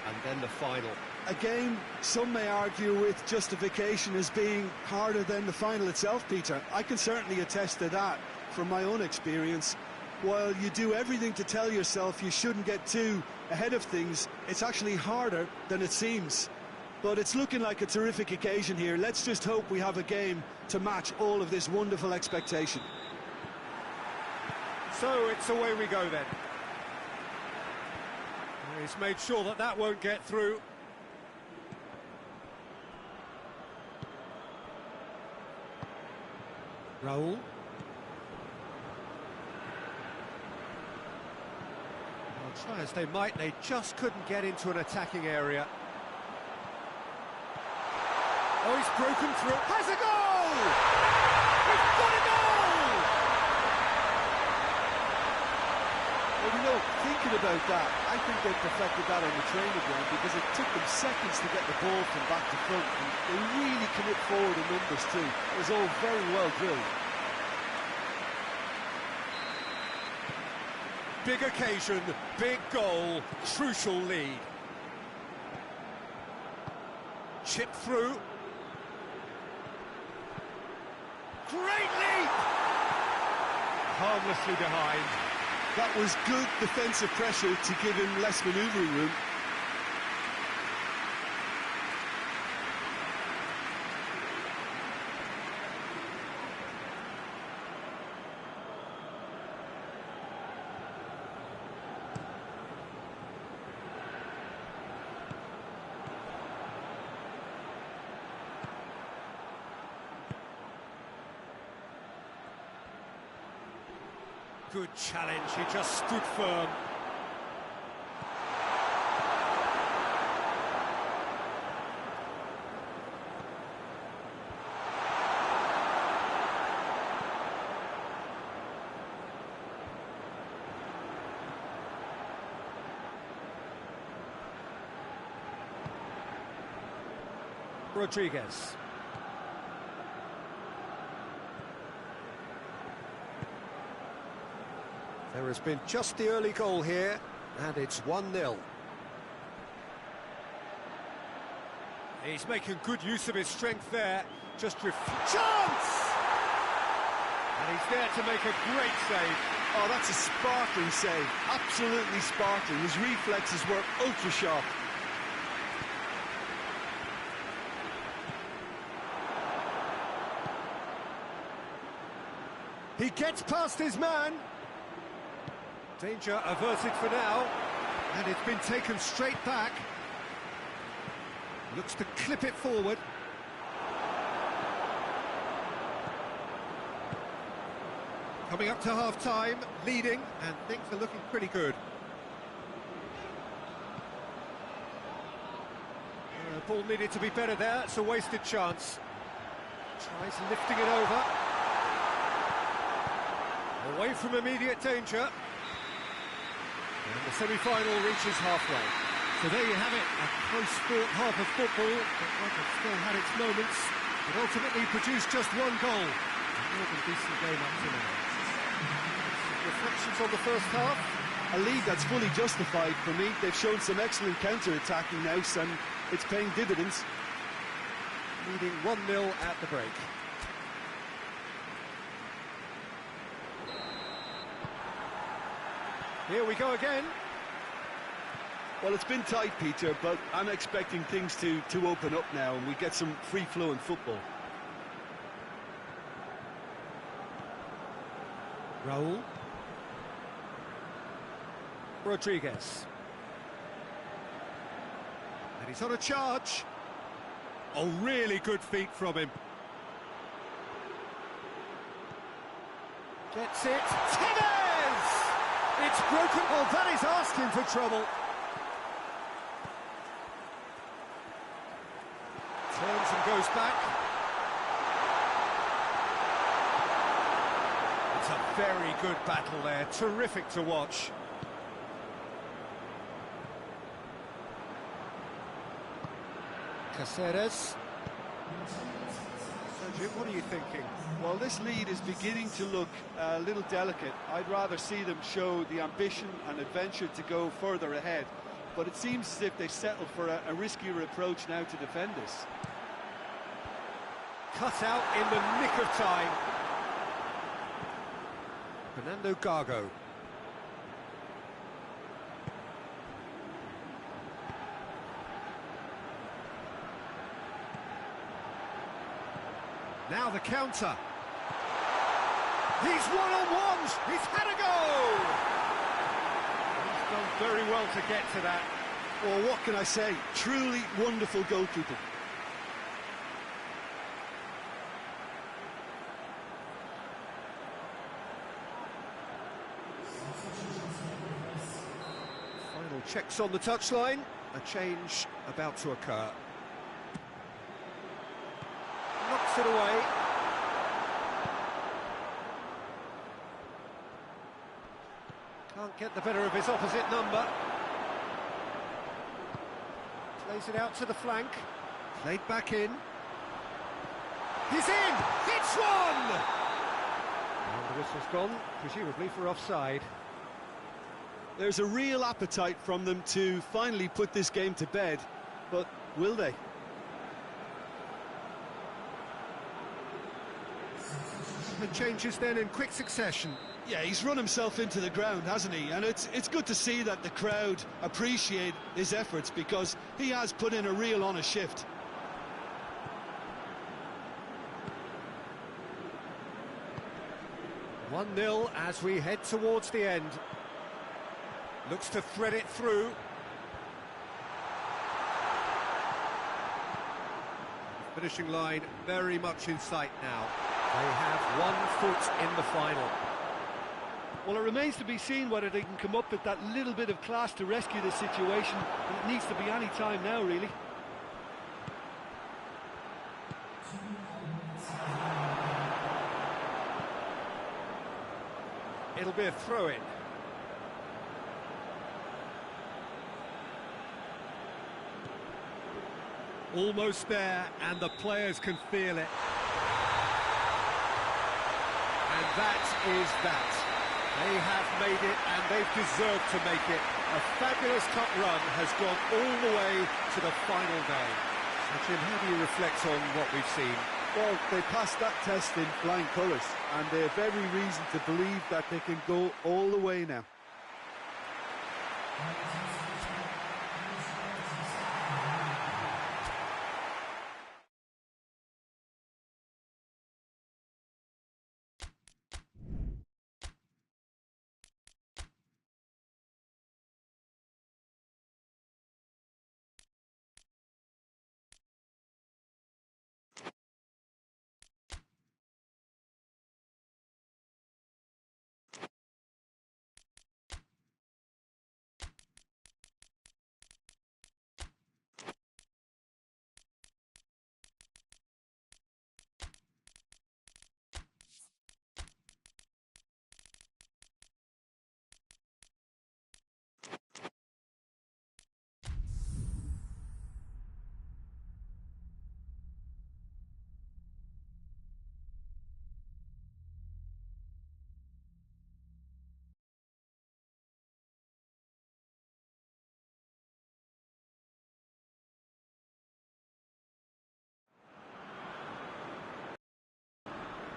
and then the final. A game some may argue with justification as being harder than the final itself, Peter. I can certainly attest to that from my own experience. While you do everything to tell yourself you shouldn't get too ahead of things, it's actually harder than it seems. But it's looking like a terrific occasion here. Let's just hope we have a game to match all of this wonderful expectation. So it's away we go then. He's made sure that that won't get through. Raul. Well, try as they might, they just couldn't get into an attacking area. Oh, he's broken through. Has a goal! He's got a goal! Well, you know, thinking about that, I think they perfected that on the training ground because it took them seconds to get the ball from back to front. And they really commit forward in numbers too. It was all very well drilled. Big occasion, big goal, crucial lead. Chip through. Great leap! Harmlessly behind. That was good defensive pressure to give him less manoeuvring room. Good challenge, he just stood firm. Rodriguez. There has been just the early goal here, and it's 1-0. He's making good use of his strength there. Just chance! And he's there to make a great save. Oh, that's a sparkling save. Absolutely sparkling. His reflexes were ultra-sharp. He gets past his man. Danger averted for now, and it's been taken straight back. Looks to clip it forward. Coming up to half-time, leading, and things are looking pretty good. Ball needed to be better there, it's a wasted chance. Tries lifting it over. Away from immediate danger. And the semi-final reaches halfway. So there you have it, a close-fought half of football that might have still had its moments, but ultimately produced just one goal. A more than decent game up to now. Reflections on the first half? A lead that's fully justified for me. They've shown some excellent counter-attacking now, and it's paying dividends. Leading 1-0 at the break. Here we go again. Well, it's been tight, Peter, but I'm expecting things to open up now and we get some free-flowing football. Raul. Rodriguez. And he's on a charge. Oh, really good feet from him. Gets it. Tevez! It's broken. Oh, that is asking for trouble. Turns and goes back. It's a very good battle there. Terrific to watch. Caceres. Sergio, what are you thinking? Well, this lead is beginning to look a little delicate. I'd rather see them show the ambition and adventure to go further ahead. But it seems as if they settled for a riskier approach now to defend this. Cut out in the nick of time. Fernando Gago. Now the counter. He's one-on-ones. He's had a go. He's done very well to get to that. Well, what can I say? Truly wonderful goalkeeping. Final checks on the touchline. A change about to occur. Knocks it away. Can't get the better of his opposite number. Plays it out to the flank. Played back in. He's in! Hits one! And the whistle's gone, presumably for offside. There's a real appetite from them to finally put this game to bed, but will they? The changes then in quick succession. Yeah, he's run himself into the ground, hasn't he? And it's good to see that the crowd appreciate his efforts, because he has put in a real honest shift. (1-0) as we head towards the end. Looks to thread it through. Finishing line very much in sight now. They have 1 foot in the final. Well, it remains to be seen whether they can come up with that little bit of class to rescue the situation, and it needs to be any time now, really. It'll be a throw-in. Almost there, and the players can feel it. And that is that. They have made it, and they've deserved to make it. A fabulous cup run has gone all the way to the final day. So, Jim, how do you reflect on what we've seen? Well, they passed that test in flying colours, and they have every reason to believe that they can go all the way now.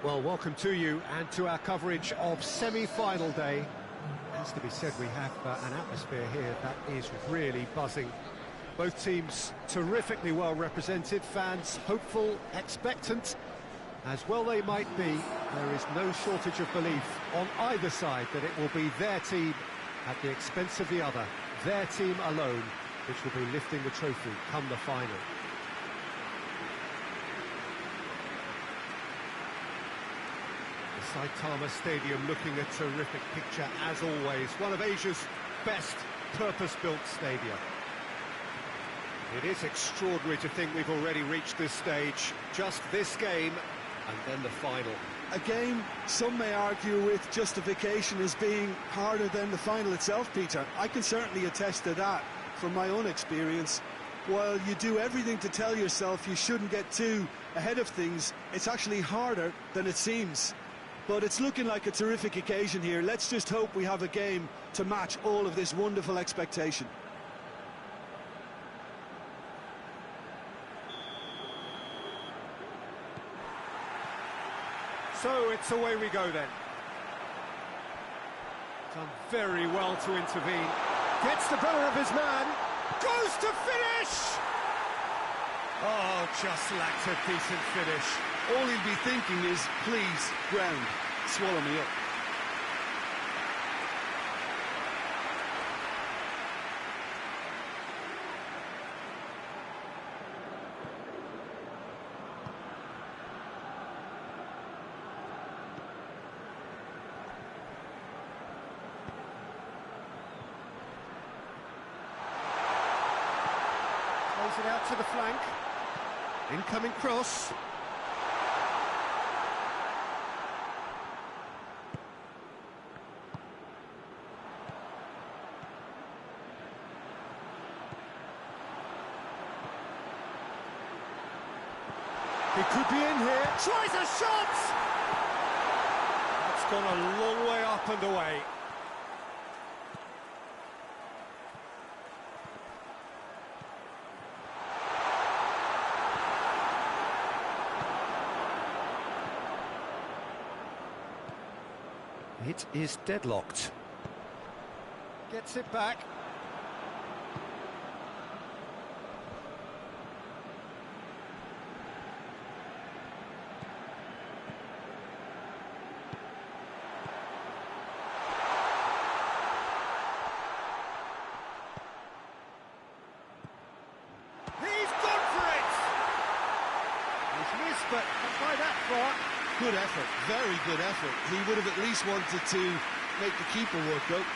Well, welcome to you and to our coverage of semi-final day. It has to be said, we have an atmosphere here that is really buzzing. Both teams terrifically well represented, fans hopeful, expectant. As well they might be, there is no shortage of belief on either side that it will be their team at the expense of the other. Their team alone, which will be lifting the trophy come the final. The Saitama Stadium looking a terrific picture as always. One of Asia's best purpose-built stadia. It is extraordinary to think we've already reached this stage. Just this game, and then the final. A game some may argue with justification as being harder than the final itself, Peter. I can certainly attest to that from my own experience. While you do everything to tell yourself you shouldn't get too ahead of things, it's actually harder than it seems. But it's looking like a terrific occasion here. Let's just hope we have a game to match all of this wonderful expectation. So it's away we go then. Done very well to intervene. Gets the better of his man. Goes to finish! Oh, just lacked a decent finish. All he'll be thinking is, please, ground, swallow me up. Plays it out to the flank. Incoming cross. He could be in here. Tries a shot! That's gone a long way up and away. It is deadlocked. Gets it back. He's gone for it! He's missed, but not by that far. Good effort, very good effort. He would have at least wanted to make the keeper work out.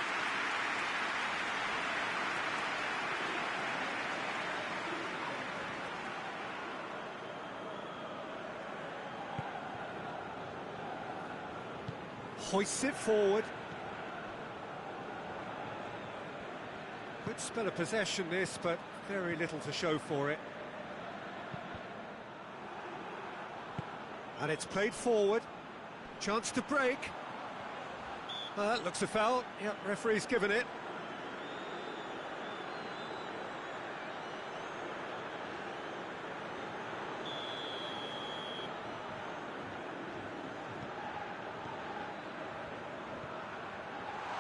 Hoists it forward. Good spell of possession this, but very little to show for it. And it's played forward. Chance to break. Looks a foul. Yep, referee's given it.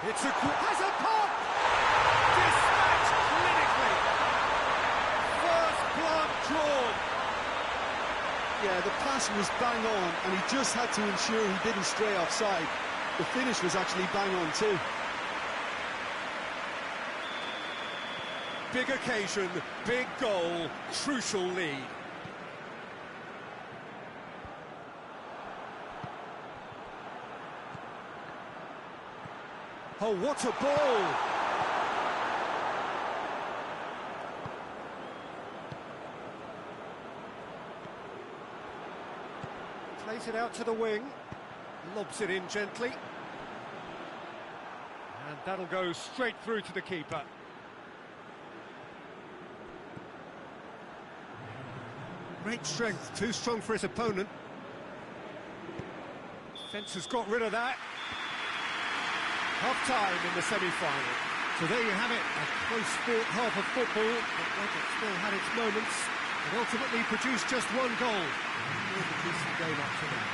It's a has a pop! Dispatched clinically. First blood drawn. Yeah, the pass was bang on, and he just had to ensure he didn't stray offside. The finish was actually bang on too. Big occasion, big goal, crucial lead. Oh, what a ball! Plays it out to the wing, lobs it in gently, and that'll go straight through to the keeper. Great strength, too strong for his opponent. Defence has got rid of that. Half-time in the semi-final. So there you have it, a close-fought half of football, but one that still had its moments, and ultimately produced just one goal. A decent game up to now.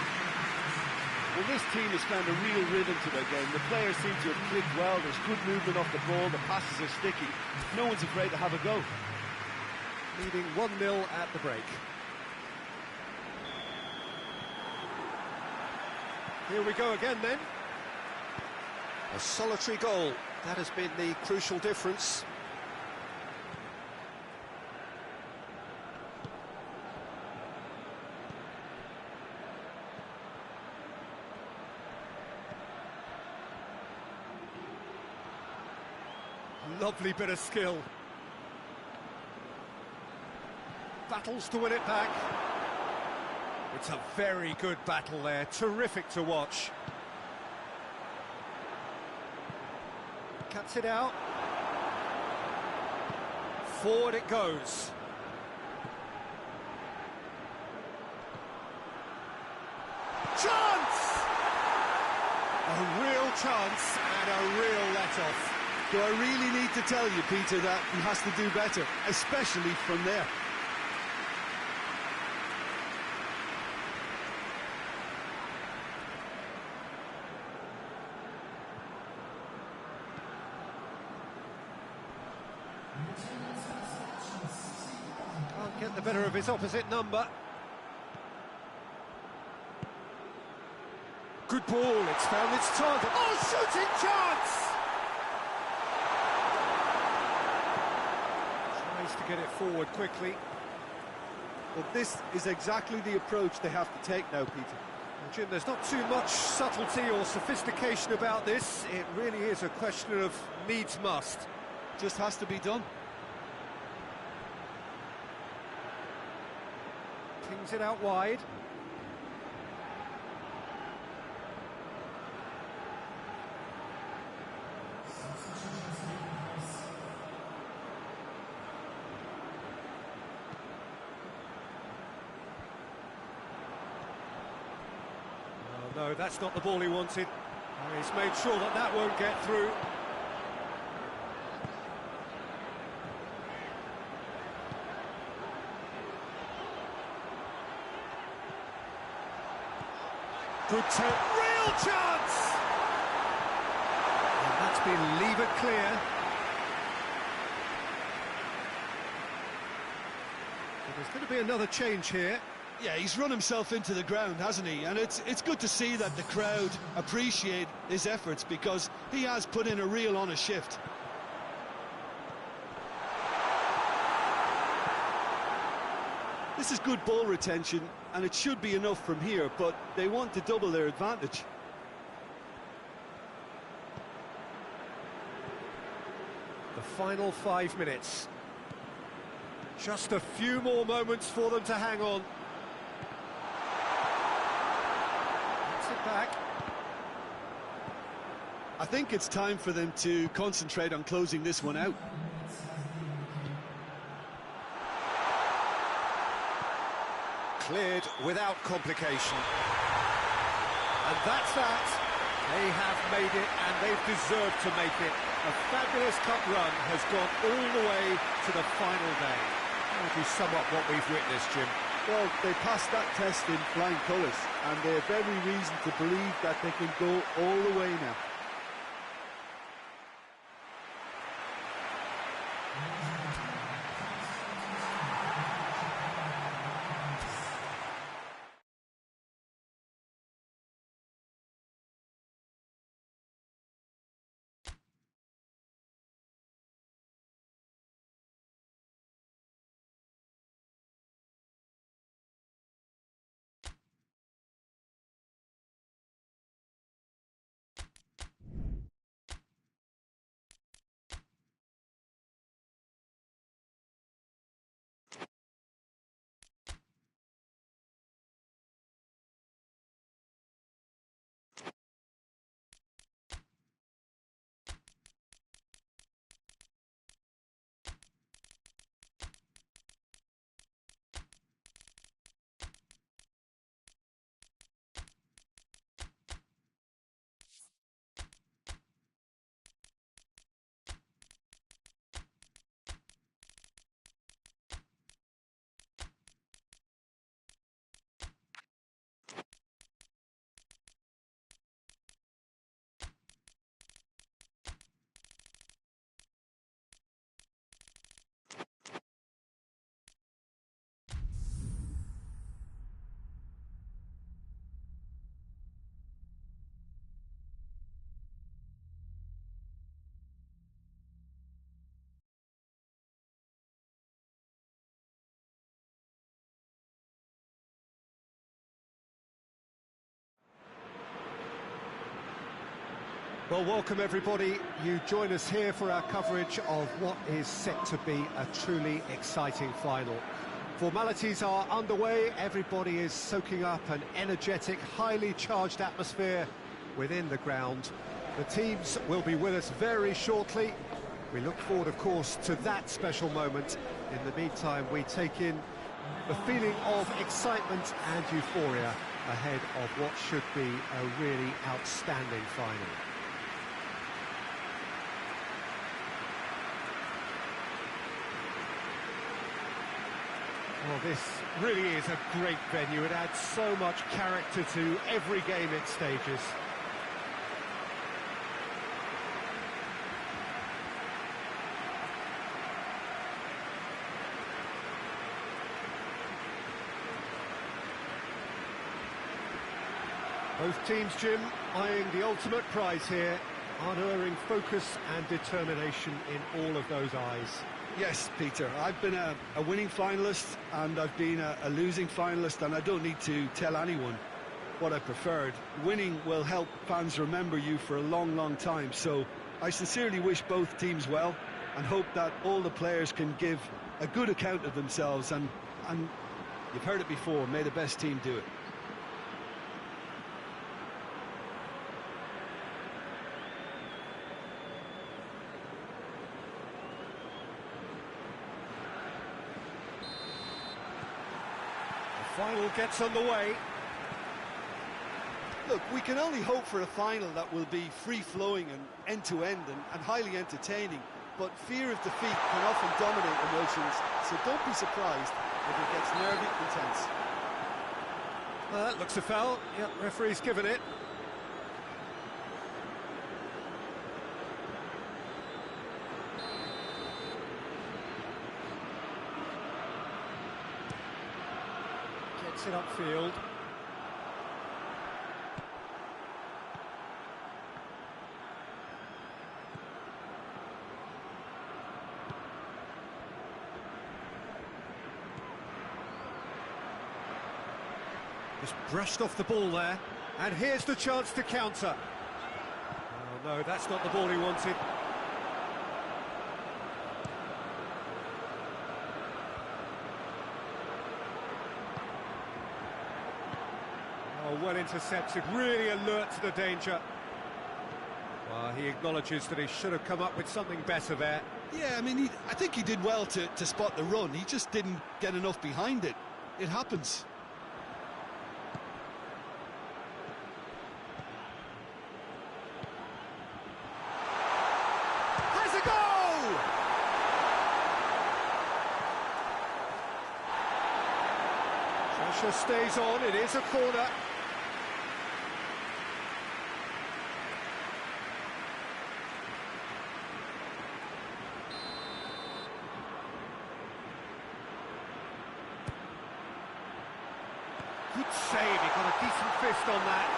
Well, this team has found a real rhythm to their game. The players seem to have clicked well. There's good movement off the ball. The passes are sticky. No one's afraid to have a go. Leading 1-0 at the break. Here we go again then. A solitary goal That has been the crucial difference. Lovely bit of skill. Battles to win it back. It's a very good battle there, terrific to watch. Cuts it out. Forward it goes. Chance! A real chance and a real let-off. Do I really need to tell you, Peter, that he has to do better, especially from there? Can't get the better of his opposite number. Good ball, it's found its target. Oh, shooting chance! Tries to get it forward quickly. Well, this is exactly the approach they have to take now, Peter. Well, Jim, there's not too much subtlety or sophistication about this. It really is a question of needs must. Just has to be done. Kings it out wide. Oh, no, that's not the ball he wanted. Oh, he's made sure that that won't get through. Good take, real chance! And that's been levered clear. So there's going to be another change here. Yeah, he's run himself into the ground, hasn't he? And it's good to see that the crowd appreciate his efforts because he has put in a real honest shift. This is good ball retention, and it should be enough from here, but they want to double their advantage. The final 5 minutes. Just a few more moments for them to hang on. Gets it back. I think it's time for them to concentrate on closing this one out. Cleared without complication. And that's that. They have made it, and they've deserved to make it. A fabulous cup run has gone all the way to the final day. How would you sum up what we've witnessed, Jim? Well, they passed that test in flying colours, and they have every reason to believe that they can go all the way now. Well, welcome everybody. You join us here for our coverage of what is set to be a truly exciting final. Formalities are underway, everybody is soaking up an energetic, highly charged atmosphere within the ground. The teams will be with us very shortly. We look forward, of course, to that special moment. In the meantime, we take in the feeling of excitement and euphoria ahead of what should be a really outstanding final. Well, this really is a great venue. It adds so much character to every game it stages. Both teams, Jim, eyeing the ultimate prize here, unerring focus and determination in all of those eyes. Yes, Peter, I've been a winning finalist and I've been a losing finalist, and I don't need to tell anyone what I preferred. Winning will help fans remember you for a long, long time, so I sincerely wish both teams well and hope that all the players can give a good account of themselves, and you've heard it before, may the best team do it. Final gets underway. Look, we can only hope for a final that will be free-flowing and end-to-end and highly entertaining, but fear of defeat can often dominate emotions, so don't be surprised if it gets nervy and tense. That looks a foul. Yep, referee's given it. Gets it upfield. Just brushed off the ball there, and here's the chance to counter. Oh no, that's not the ball he wanted. Oh, well intercepted, really alert to the danger. Well, he acknowledges that he should have come up with something better there. Yeah, I mean, I think he did well to spot the run. He just didn't get enough behind it. It happens. Has a goal! Pressure stays on, it is a corner. Good save, he got a decent fist on that.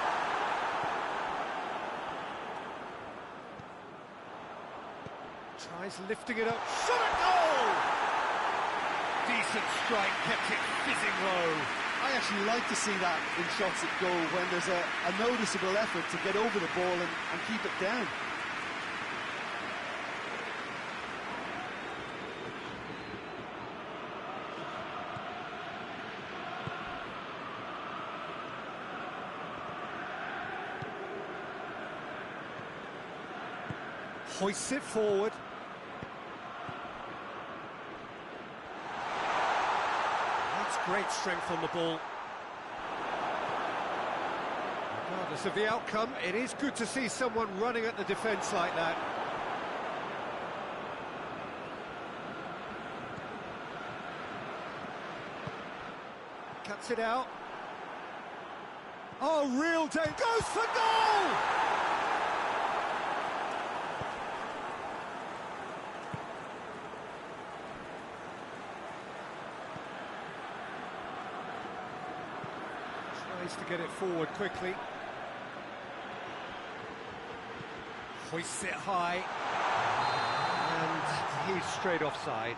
Tries lifting it up, shot at goal! Decent strike, kept it fizzing low. I actually like to see that in shots at goal, when there's a noticeable effort to get over the ball and keep it down. Hoists it forward. That's great strength on the ball. Regardless of the outcome, it is good to see someone running at the defence like that. Cuts it out. Oh, real danger. Goes for goal! Tries to get it forward quickly. Hoists it high. And he's straight offside.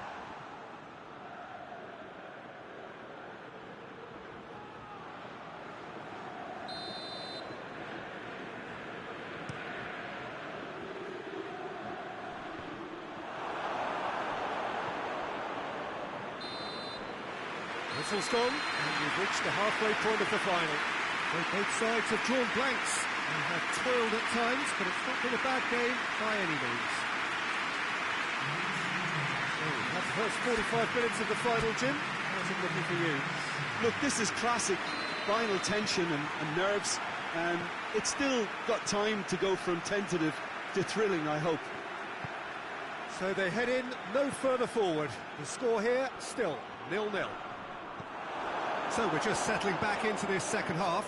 Whistle's gone, and we've reached the halfway point of the final. Well, both sides have drawn blanks and have toiled at times, but it's not been a bad game by any means. So we have the first 45 minutes of the final, Jim. How's it looking for you? Look, this is classic final tension and nerves, and it's still got time to go from tentative to thrilling, I hope. So they head in no further forward. The score here, still 0-0. So we're just settling back into this second half.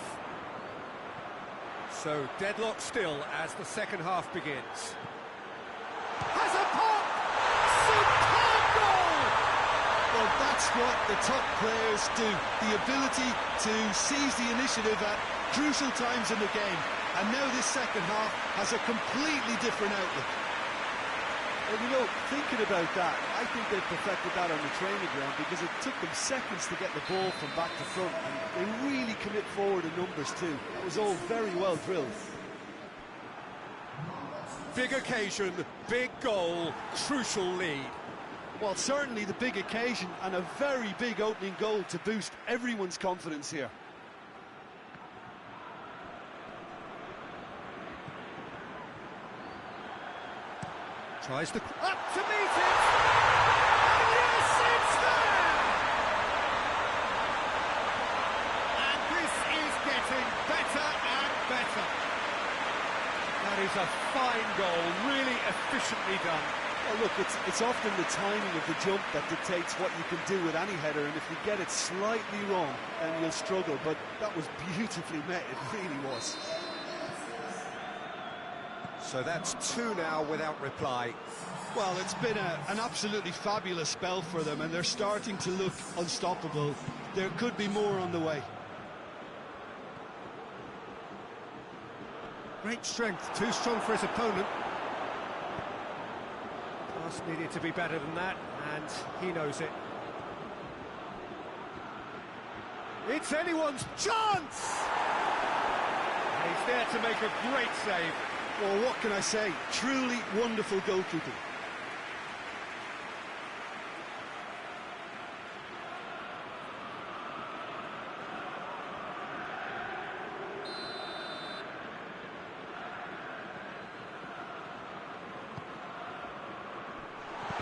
So deadlock still as the second half begins. Has a pop! Superb goal! Well, that's what the top players do. The ability to seize the initiative at crucial times in the game. And now this second half has a completely different outlook. Well, you know, thinking about that, I think they perfected that on the training ground because it took them seconds to get the ball from back to front, and they really commit forward in numbers too. That was all very well drilled. Big occasion, big goal, crucial lead. Well, certainly the big occasion and a very big opening goal to boost everyone's confidence here. Tries the... Up to meet it! And yes, it's there! And this is getting better and better. That is a fine goal, really efficiently done. Well, look, it's often the timing of the jump that dictates what you can do with any header, and if you get it slightly wrong, then you'll struggle, but that was beautifully met, it really was. So that's two now without reply. Well, it's been an absolutely fabulous spell for them, and they're starting to look unstoppable. There could be more on the way. Great strength, too strong for his opponent. Pass needed to be better than that, and he knows it. It's anyone's chance! And he's there to make a great save. Well, what can I say? Truly wonderful goalkeeping.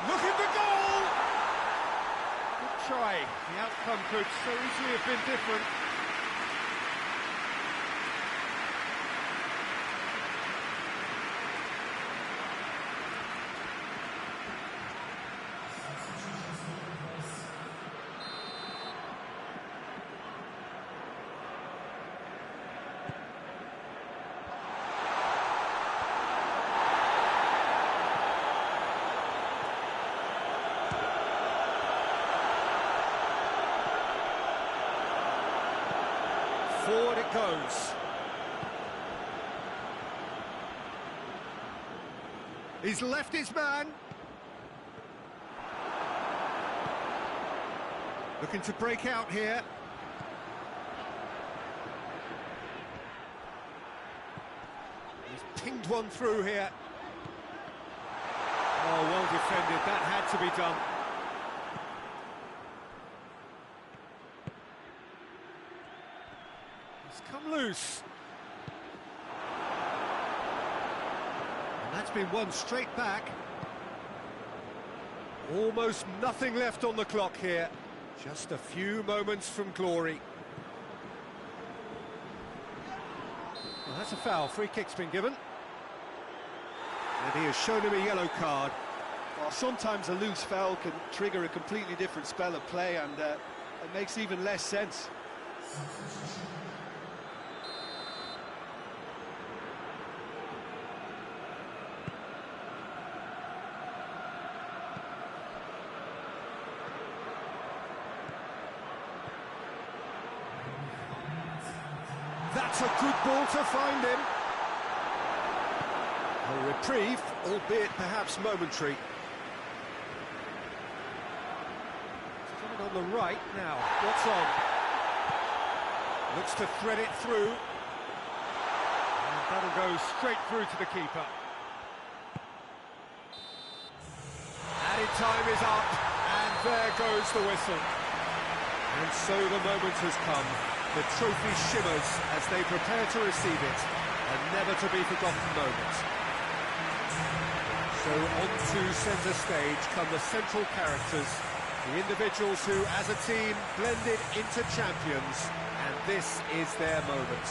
Look at the goal! Good try. The outcome could so easily have been different. Forward it goes. He's left his man. Looking to break out here. He's pinged one through here. Oh, well defended. That had to be done. Come loose. And that's been won straight back. Almost nothing left on the clock here. Just a few moments from glory. Well, that's a foul. Free kick's been given. And he has shown him a yellow card. Well, sometimes a loose foul can trigger a completely different spell of play, and it makes even less sense. That's a good ball to find him. A reprieve, albeit perhaps momentary. It's coming on the right now. What's on? Looks to thread it through. And that'll go straight through to the keeper. Added time is up, and there goes the whistle. And so the moment has come. The trophy shimmers as they prepare to receive it. A never-to-be-forgotten moment. So on to centre stage come the central characters, the individuals who, as a team, blended into champions, and this is their moment.